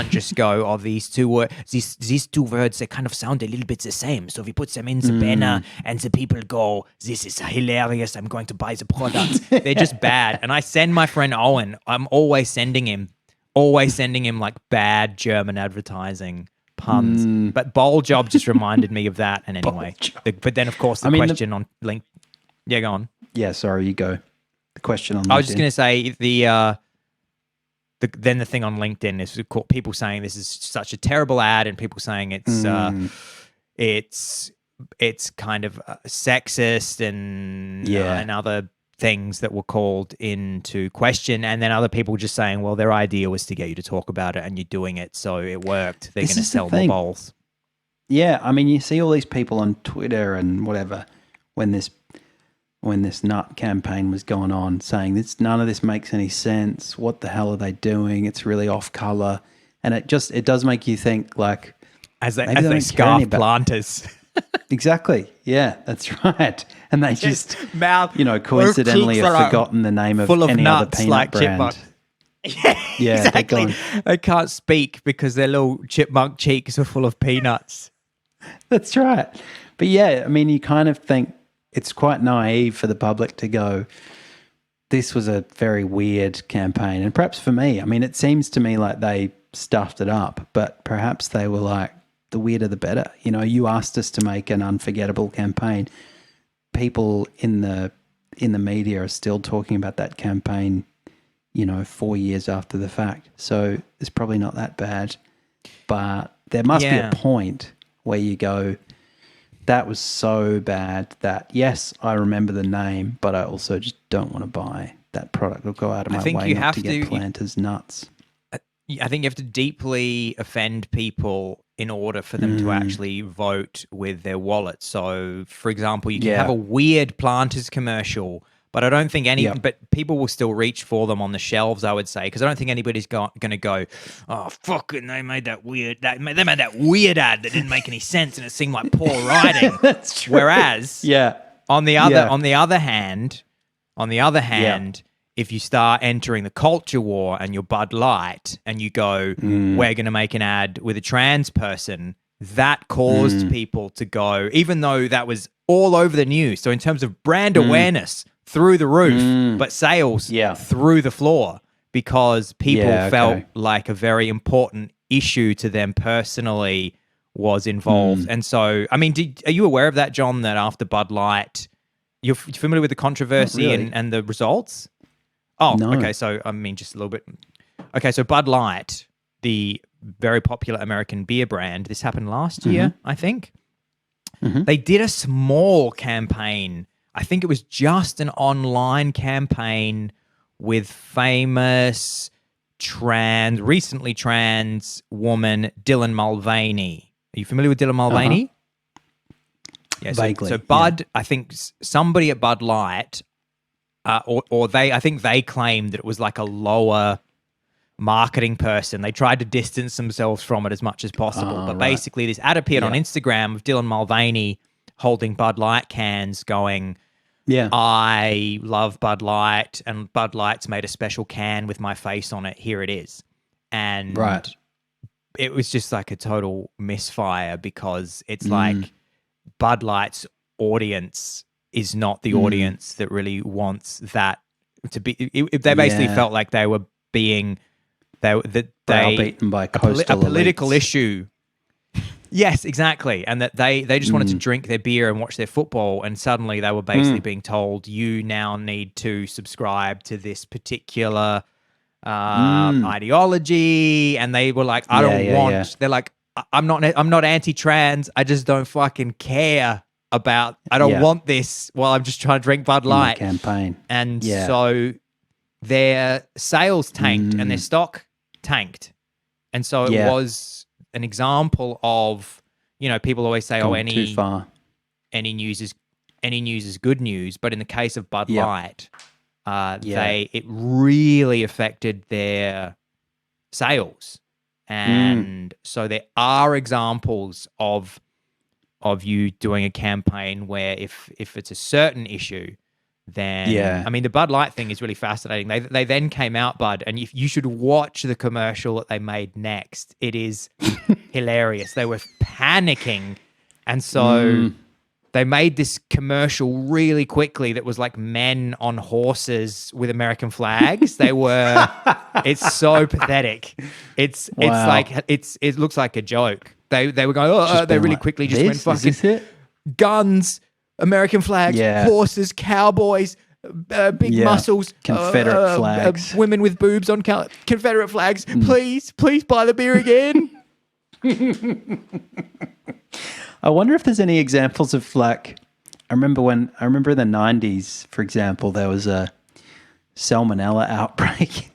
just go, oh, these two words, these two words, they kind of sound a little bit the same. So if you put them in the banner and the people go, this is hilarious, I'm going to buy the product. They're just bad. And I send my friend Owen, I'm always sending him like bad German advertising puns. But Bowl Job just reminded me of that. And anyway, but then of course the question on link. Yeah, go on. Yeah, sorry, you go. The question on LinkedIn. I was just going to say then the thing on LinkedIn is people saying this is such a terrible ad, and people saying it's kind of sexist and other things that were called into question, and then other people just saying, well, their idea was to get you to talk about it, and you're doing it, so it worked. They're going to sell more bowls. Yeah, I mean, you see all these people on Twitter and whatever when this nut campaign was going on, saying none of this makes any sense. What the hell are they doing? It's really off color, and it does make you think, like, as they scarf planters. Exactly. Yeah, that's right. And they just coincidentally have forgotten the name of any other peanut like brand. Yeah, exactly. They can't speak because their little chipmunk cheeks are full of peanuts. That's right. But yeah, I mean, you kind of think it's quite naive for the public to go, this was a very weird campaign. And perhaps for me, I mean, it seems to me like they stuffed it up, but perhaps they were like, the weirder the better. You know, you asked us to make an unforgettable campaign. People in the media are still talking about that campaign, 4 years after the fact. So it's probably not that bad. But there must be a point where you go, that was so bad that, yes, I remember the name, but I also just don't want to buy that product or go out of my way not to get Planters nuts. I think you have to deeply offend people in order for them to actually vote with their wallet. So, for example, you can have a weird Planters commercial, but I don't think but people will still reach for them on the shelves, I would say, because I don't think anybody's going to go, oh, fucking, they made that weird ad that didn't make any sense and it seemed like poor writing. That's true. Whereas, on the other hand, if you start entering the culture war and you're Bud Light and you go, we're going to make an ad with a trans person, that caused people to go, even though that was all over the news. So in terms of brand awareness, through the roof, but sales through the floor, because people felt like a very important issue to them personally was involved. And so, I mean, are you aware of that, John, that after Bud Light, you're familiar with the controversy and the results? Oh, no. Okay. So, I mean, just a little bit. Okay. So Bud Light, the very popular American beer brand, this happened last year, I think. They did a small campaign. I think it was just an online campaign with famous recently trans woman, Dylan Mulvaney. Are you familiar with Dylan Mulvaney? Yeah. Vaguely. So Bud, I think somebody at Bud Light, I think they claimed that it was like a lower marketing person. They tried to distance themselves from it as much as possible. But basically this ad appeared on Instagram of Dylan Mulvaney holding Bud Light cans going, I love Bud Light, and Bud Light's made a special can with my face on it. Here it is. And it was just like a total misfire, because it's like Bud Light's audience is not the audience that really wants that to be. They basically felt like they were being browbeaten by coastal a political elites. Issue. Yes, exactly, and that they just wanted to drink their beer and watch their football, and suddenly they were basically being told, you now need to subscribe to this particular ideology, and they were like, I don't want. They're like, I'm not anti-trans. I just don't fucking care about. I don't want this while I'm just trying to drink Bud Light campaign, and so their sales tanked and their stock tanked, and so it was an example of, people always say, Going too far. any news is good news. But in the case of Bud Light, it really affected their sales. And so there are examples of you doing a campaign where if it's a certain issue, then I mean the Bud Light thing is really fascinating. They then came out, Bud, and you should watch the commercial that they made next. It is hilarious. They were panicking, and so they made this commercial really quickly that was like men on horses with American flags. They were it's so pathetic. It looks like a joke. They were going, they really quickly just went fucking is this it? Guns, American flags, horses, cowboys, big muscles, Confederate flags, women with boobs on Confederate flags. Please buy the beer again. I wonder if there's any examples of like, I remember in the 90s, for example, there was a salmonella outbreak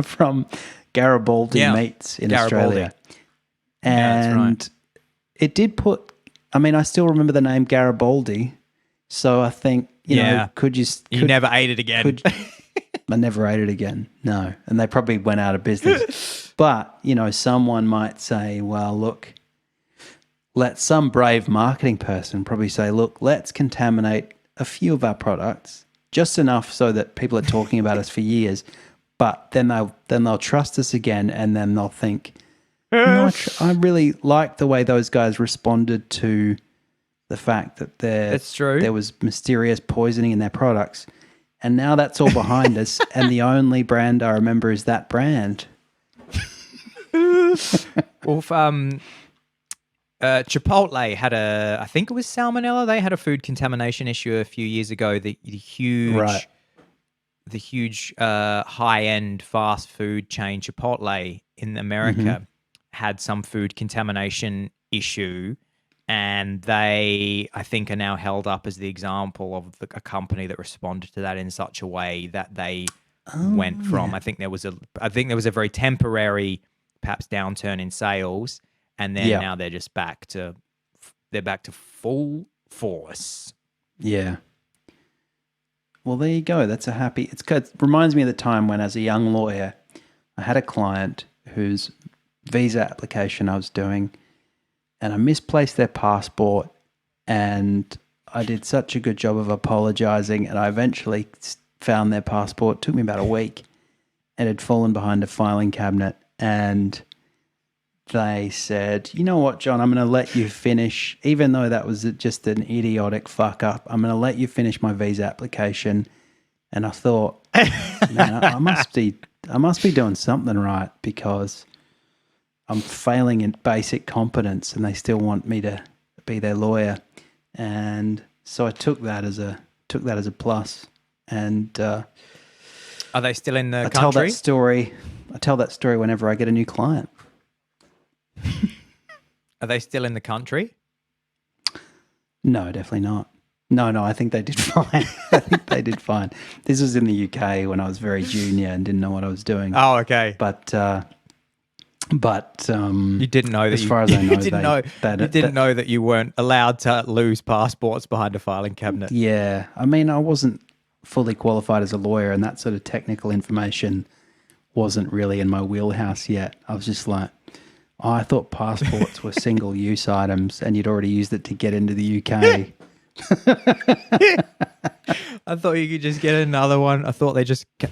from Garibaldi meats in Australia. And it did put, I mean, I still remember the name Garibaldi. So I think, you know, you never ate it again. I never ate it again. No. And they probably went out of business. But, you know, someone might say, well, look, let some brave marketing person probably say, look, let's contaminate a few of our products, just enough so that people are talking about us for years. But then they'll trust us again, and then they'll think, you know, I really like the way those guys responded to the fact that that's true. There was mysterious poisoning in their products. And now that's all behind us, and the only brand I remember is that brand. Well, Chipotle had I think it was salmonella. They had a food contamination issue a few years ago. The huge high-end fast food chain Chipotle in America had some food contamination issue, and they, I think, are now held up as the example of a company that responded to that in such a way that they went from. I think there was a very temporary, perhaps, downturn in sales. And then now they're just back to full force. Yeah. Well, there you go. That's it reminds me of the time when, as a young lawyer, I had a client whose visa application I was doing, and I misplaced their passport, and I did such a good job of apologizing, and I eventually found their passport. It took me about a week. It had fallen behind a filing cabinet, and they said, you know what, John, I'm going to let you finish, even though that was just an idiotic fuck up. I'm going to let you finish my visa application. And I thought, man, I must be doing something right, because I'm failing in basic competence and they still want me to be their lawyer. And so I took that as a plus. And are they still in the country? I tell that story whenever I get a new client. Are they still in the country? No, definitely not. No, I think they did fine. This was in the UK when I was very junior and didn't know what I was doing. Oh, okay. But you didn't know that. As far as I know, you didn't know that you weren't allowed to lose passports behind a filing cabinet. Yeah, I mean, I wasn't fully qualified as a lawyer, and that sort of technical information wasn't really in my wheelhouse yet. I was just like, I thought passports were single-use items, and you'd already used it to get into the UK. I thought you could just get another one. I thought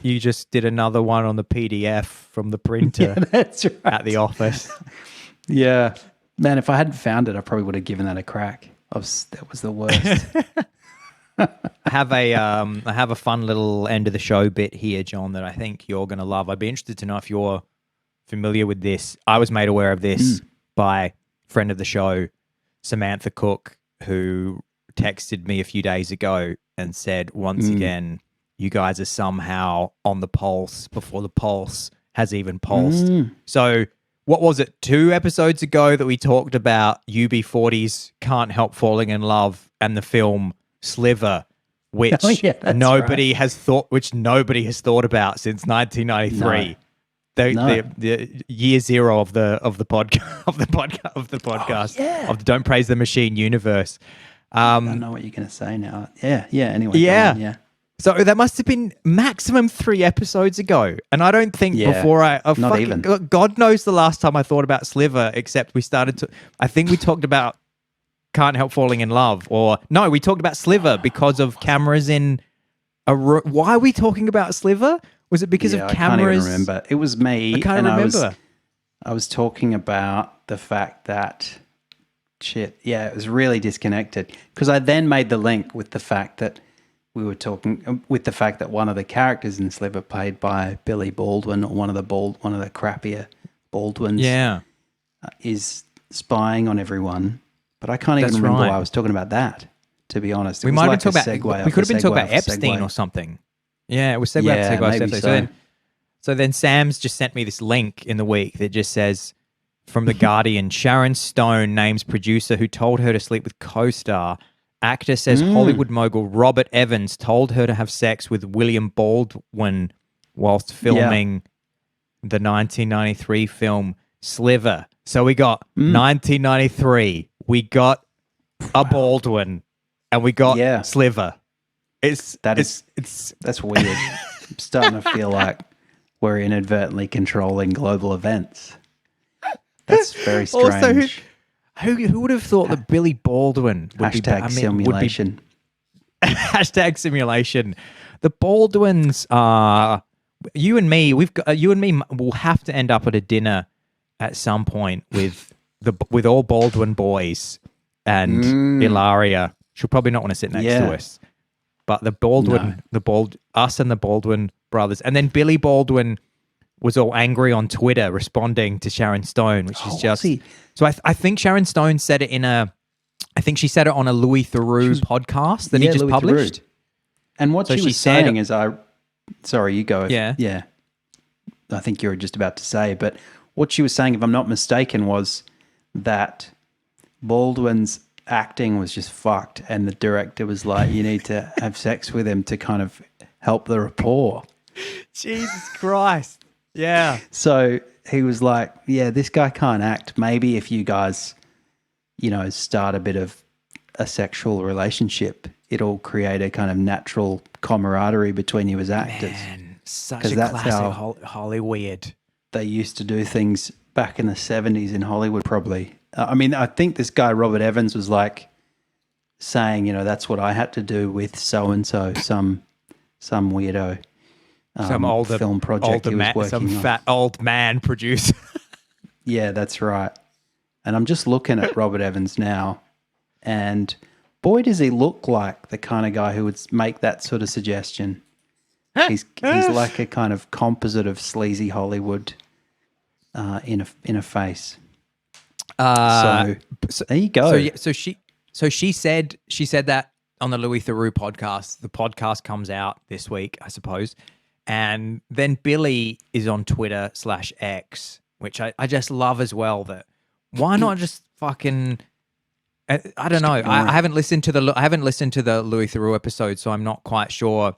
you just did another one on the PDF from the printer. Yeah, that's right. At the office. Yeah, man. If I hadn't found it, I probably would have given that a crack. That was the worst. I have a fun little end of the show bit here, John, that I think you're going to love. I'd be interested to know if you're familiar with this. I was made aware of this by friend of the show, Samantha Cook, who texted me a few days ago and said, once again, you guys are somehow on the pulse before the pulse has even pulsed. So what was it, 2 episodes ago that we talked about UB40's Can't Help Falling in Love and the film Sliver, which nobody has thought about since 1993. No. The year zero of the podcast of the Don't Praise the Machine universe. I don't know what you're going to say now. Yeah. Anyway. Yeah. Go on, yeah. So that must have been maximum 3 episodes ago. And I don't think before not even. God knows the last time I thought about Sliver, except I think we talked about Can't Help Falling in Love. Or no, we talked about Sliver because of cameras in a room. Why are we talking about Sliver? Was it because of cameras? I can't even remember. It was me. I can't remember. I was talking about the fact that it was really disconnected because I then made the link with the fact that we were talking with the fact that one of the characters in Sliver played by Billy Baldwin, or one of the crappier Baldwins, is spying on everyone. But I can't even remember why I was talking about that. To be honest, we might have been talking about. We could have been talking about Epstein or something. Yeah, it was segue. Epstein. So then Sam's just sent me this link in the week that just says, from The Guardian, Sharon Stone names producer who told her to sleep with co-star. Actor says Hollywood mogul Robert Evans told her to have sex with William Baldwin whilst filming the 1993 film Sliver. So we got 1993, we got a Baldwin, and we got Sliver. That's weird. I'm starting to feel like we're inadvertently controlling global events. That's very strange. Also, who would have thought that Billy Baldwin would simulation. Hashtag simulation. The Baldwins are you and me. You and me will have to end up at a dinner at some point with all Baldwin boys and Ilaria. She'll probably not want to sit next to us. But us and the Baldwin brothers, and then Billy Baldwin was all angry on Twitter responding to Sharon Stone, which is just... So I think Sharon Stone said it I think she said it on a Louis Theroux podcast that he just published. Theroux. And what she was saying is sorry, you go. Yeah. Yeah. I think you were just about to say, but what she was saying, if I'm not mistaken, was that Baldwin's acting was just fucked, and the director was like, you need to have sex with him to kind of help the rapport. Jesus Christ. Yeah. So he was like, yeah, this guy can't act. Maybe if you guys, start a bit of a sexual relationship, it'll create a kind of natural camaraderie between you as actors. Man, such a classic Hollywood. They used to do things back in the 70s in Hollywood, probably. I think this guy, Robert Evans, was like saying, that's what I had to do with so-and-so, some weirdo. Some older film project he was working on. Some fat old man producer. Yeah, that's right. And I'm just looking at Robert Evans now, and boy, does he look like the kind of guy who would make that sort of suggestion. He's like a kind of composite of sleazy Hollywood in a face. So there you go. So she said that on the Louis Theroux podcast. The podcast comes out this week, I suppose. And then Billy is on Twitter /X, which I just love as well. That why not just fucking I don't know. I haven't listened to the Louis Theroux episode, so I'm not quite sure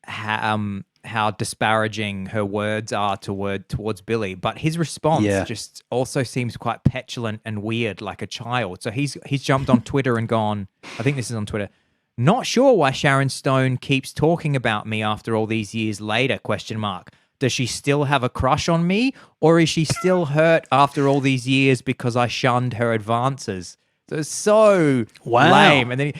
how disparaging her words are towards Billy. But his response just also seems quite petulant and weird, like a child. So he's jumped on Twitter and gone. I think this is on Twitter. Not sure why Sharon Stone keeps talking about me after all these years later, ? Does she still have a crush on me, or is she still hurt after all these years because I shunned her advances? So it's so lame. And then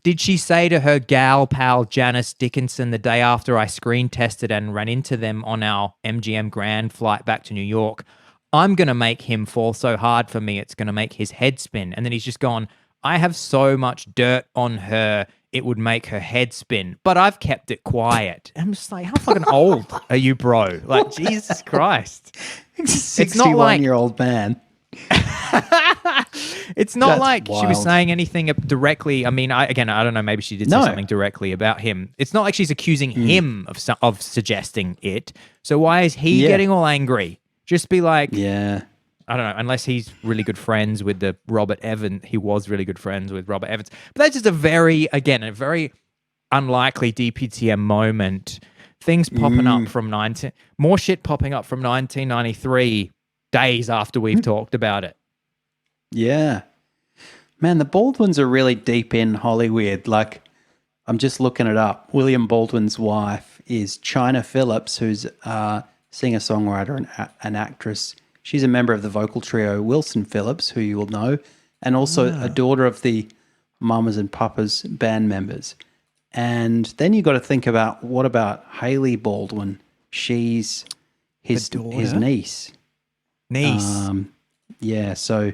did she say to her gal pal Janice Dickinson the day after I screen tested and ran into them on our MGM Grand flight back to New York, I'm going to make him fall so hard for me it's going to make his head spin? And then he's just gone, I have so much dirt on her, it would make her head spin, but I've kept it quiet. I'm just like, how fucking old are you, bro? Like, Jesus Christ. It's not like 61-year-old man. It's not like she was saying anything directly. I mean, I don't know. Maybe she did say something directly about him. It's not like she's accusing him of suggesting it. So why is he getting all angry? Just be like, I don't know, unless he's really good friends with the Robert Evans. He was really good friends with Robert Evans. But that's just a very unlikely DPTM moment. Things popping up from more shit popping up from 1993 days after we've talked about it. Yeah. Man, the Baldwins are really deep in Hollywood. Like, I'm just looking it up. William Baldwin's wife is China Phillips, who's a singer-songwriter and an actress. She's a member of the vocal trio Wilson Phillips, who you will know, and also a daughter of the Mamas and Papas band members. And then you got to think about, what about Hailey Baldwin? She's his niece. Yeah, so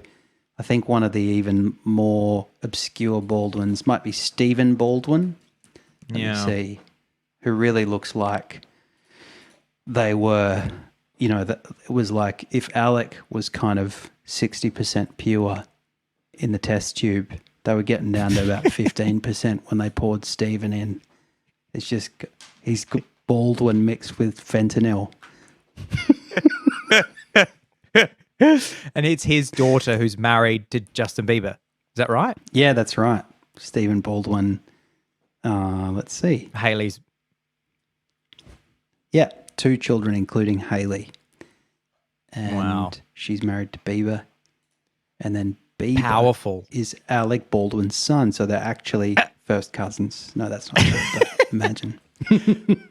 I think one of the even more obscure Baldwins might be Stephen Baldwin. Let me see. Who really looks like they were, it was like if Alec was kind of 60% pure in the test tube, they were getting down to about 15% when they poured Stephen in. It's just, he's Baldwin mixed with fentanyl. And it's his daughter who's married to Justin Bieber. Is that right? Yeah, that's right. Stephen Baldwin. Let's see. Hailey's. Yeah, 2 children, including Hailey. And wow. She's married to Bieber. And then Bieber is Alec Baldwin's son. So they're actually first cousins. No, that's not true, but imagine.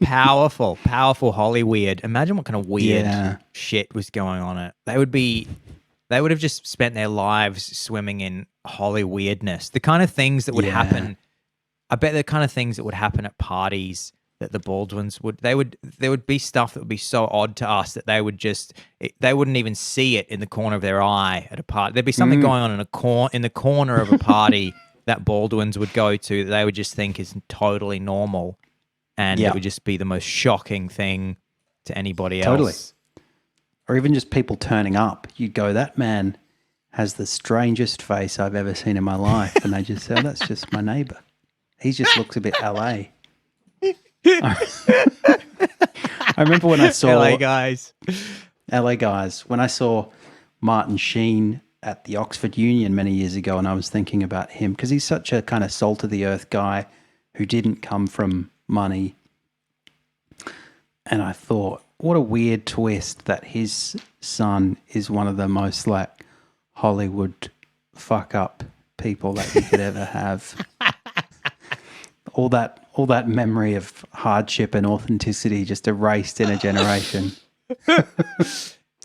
Powerful Hollywood. Imagine what kind of weird shit was going on it. They would have just spent their lives swimming in Hollywooddness. The kind of things that would happen. I bet the kind of things that would happen at parties that the Baldwins there would be stuff that would be so odd to us that they wouldn't even see it in the corner of their eye at a party. There'd be something going on in the corner of a party that Baldwins would go to that they would just think is totally normal. And it would just be the most shocking thing to anybody else. Totally. Or even just people turning up. You'd go, that man has the strangest face I've ever seen in my life. And they just say, oh, that's just my neighbour. He just looks a bit LA. I remember when I saw... LA guys. When I saw Martin Sheen at the Oxford Union many years ago, and I was thinking about him, because he's such a kind of salt-of-the-earth guy who didn't come from money. And I thought, what a weird twist that his son is one of the most like Hollywood fuck up people that you could ever have. all that memory of hardship and authenticity just erased in a generation.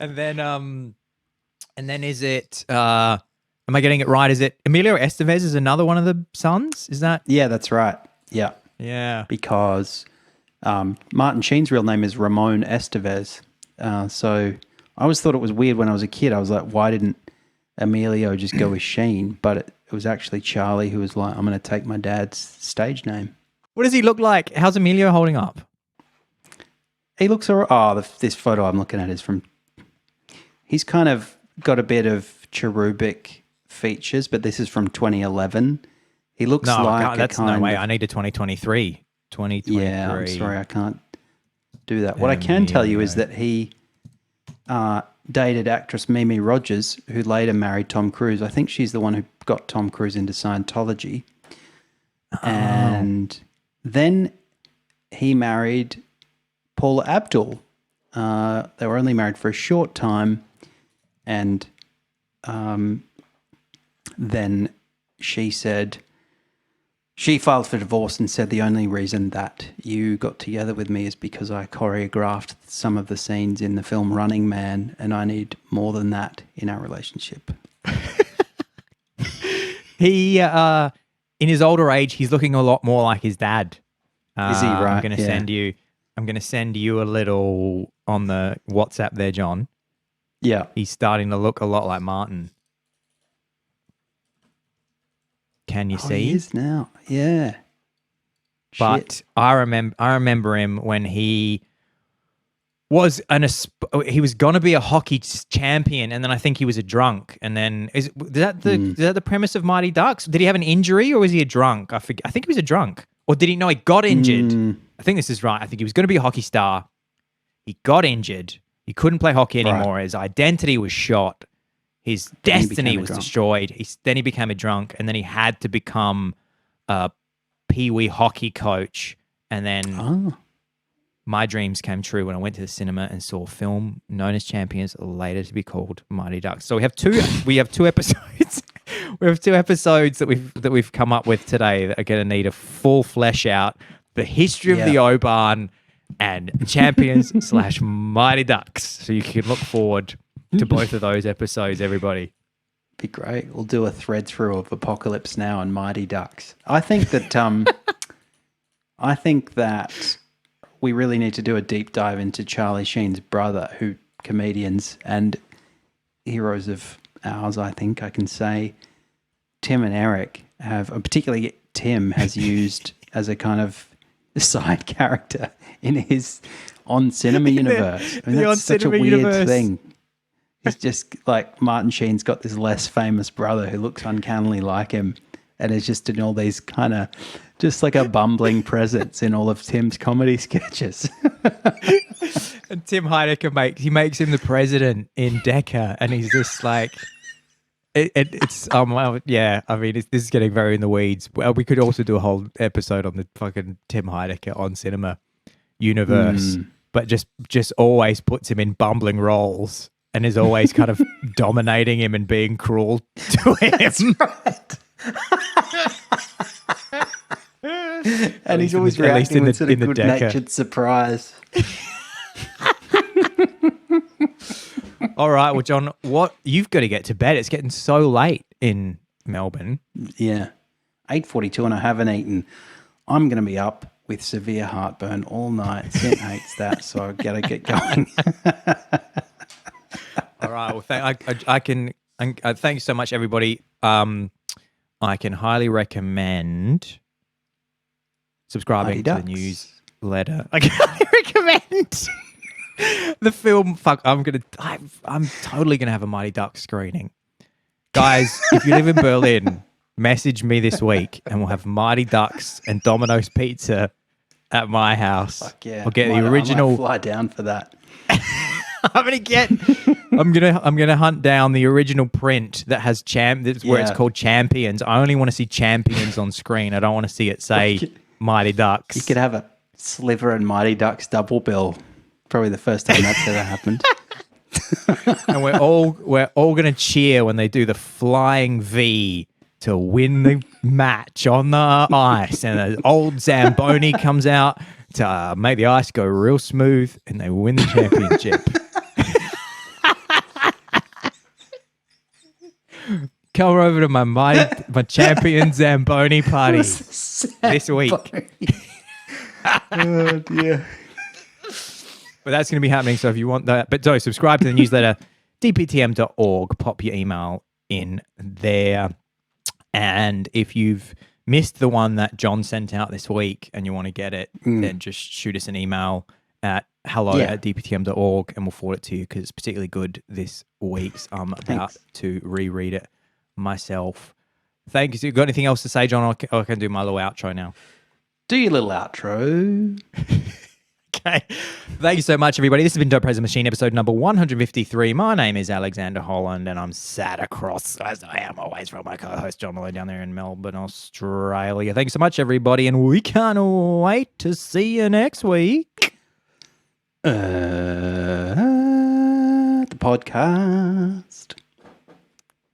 And then is it am I getting it right? Is it Emilio Estevez is another one of the sons? Is that? Yeah, that's right. Yeah. Yeah. Because Martin Sheen's real name is Ramon Estevez. So I always thought it was weird when I was a kid. I was like, why didn't Emilio just go with Sheen? But it was actually Charlie who was like, I'm going to take my dad's stage name. What does he look like? How's Emilio holding up? He looks all right. Oh, this photo I'm looking at is from... He's kind of got a bit of cherubic features, but this is from 2011. He looks like that's no way. I need a 2023. 2023. Yeah, I'm sorry, I can't do that. What I can tell you is that he dated actress Mimi Rogers, who later married Tom Cruise. I think she's the one who got Tom Cruise into Scientology. Oh. And then he married Paula Abdul. They were only married for a short time. And then she said... She filed for divorce and said the only reason that you got together with me is because I choreographed some of the scenes in the film Running Man, and I need more than that in our relationship. He, in his older age, he's looking a lot more like his dad. Is he right? I'm going to send you a little on the WhatsApp there, John. Yeah. He's starting to look a lot like Martin. Can you see? He is now. Yeah. But shit. I remember him when he was he was going to be a hockey champion, and then I think he was a drunk. And then is that the premise of Mighty Ducks? Did he have an injury or was he a drunk? I forget. I think he was a drunk. Or did he know he got injured? I think this is right. I think he was going to be a hockey star. He got injured. He couldn't play hockey anymore. Right. His identity was shot. His destiny was destroyed. Then he became a drunk, and then he had to become a pee-wee hockey coach. And then my dreams came true when I went to the cinema and saw a film known as Champions, later to be called Mighty Ducks. So we have two episodes. We have 2 episodes that we've come up with today that are going to need a full flesh out. The history of the O-Barn and champions / Mighty Ducks. So you can look forward to both of those episodes, everybody. Be great. We'll do a thread through of Apocalypse Now and Mighty Ducks. I think that we really need to do a deep dive into Charlie Sheen's brother, who comedians and heroes of ours, I think I can say, Tim and Eric have, particularly Tim, has used as a kind of side character in his On Cinema universe. I mean, that's such a weird thing. It's just like Martin Sheen's got this less famous brother who looks uncannily like him and is just in all these kind of, just like a bumbling presence in all of Tim's comedy sketches. And Tim Heidecker makes him the president in Decca, and he's just like, it's yeah. I mean, this is getting very in the weeds. Well, we could also do a whole episode on the fucking Tim Heidecker On Cinema universe, but just always puts him in bumbling roles. And is always kind of dominating him and being cruel to him. That's right. And he's always reacting with sort of good-natured surprise. All right, well, John, you've got to get to bed. It's getting so late in Melbourne. Yeah, 8:42 and I haven't eaten. I'm going to be up with severe heartburn all night. Sim hates that, so I've got to get going. All right. Well, thank you so much, everybody. I can highly recommend subscribing to the newsletter. I can highly recommend the film. Fuck, I'm totally gonna have a Mighty Ducks screening, guys. If you live in Berlin, message me this week, and we'll have Mighty Ducks and Domino's Pizza at my house. Fuck yeah! I'll get the original. I might fly down for that. I'm gonna hunt down the original print that has where it's called Champions. I only want to see Champions on screen. I don't want to see it say Mighty Ducks. You could have a Sliver and Mighty Ducks double bill. Probably the first time that's ever happened. And we're all gonna cheer when they do the flying V to win the match on the ice, and an old Zamboni comes out to make the ice go real smooth, and they win the championship. Come over to my champion Zamboni party this week. Oh dear. But that's going to be happening. So if you want that, but subscribe to the newsletter, dptm.org. Pop your email in there. And if you've missed the one that John sent out this week and you want to get it, then just shoot us an email at hello@dptm.org and we'll forward it to you because it's particularly good this week. I'm about to reread it myself. Thank you. So you got anything else to say, John? I can do my little outro now. Do your little outro. Okay. Thank you so much, everybody. This has been Dope President Machine, episode number 153. My name is Alexander Holland, and I'm sat across, as I am always, from my co-host, John Malone, down there in Melbourne, Australia. Thank you so much, everybody, and we can't wait to see you next week. The podcast.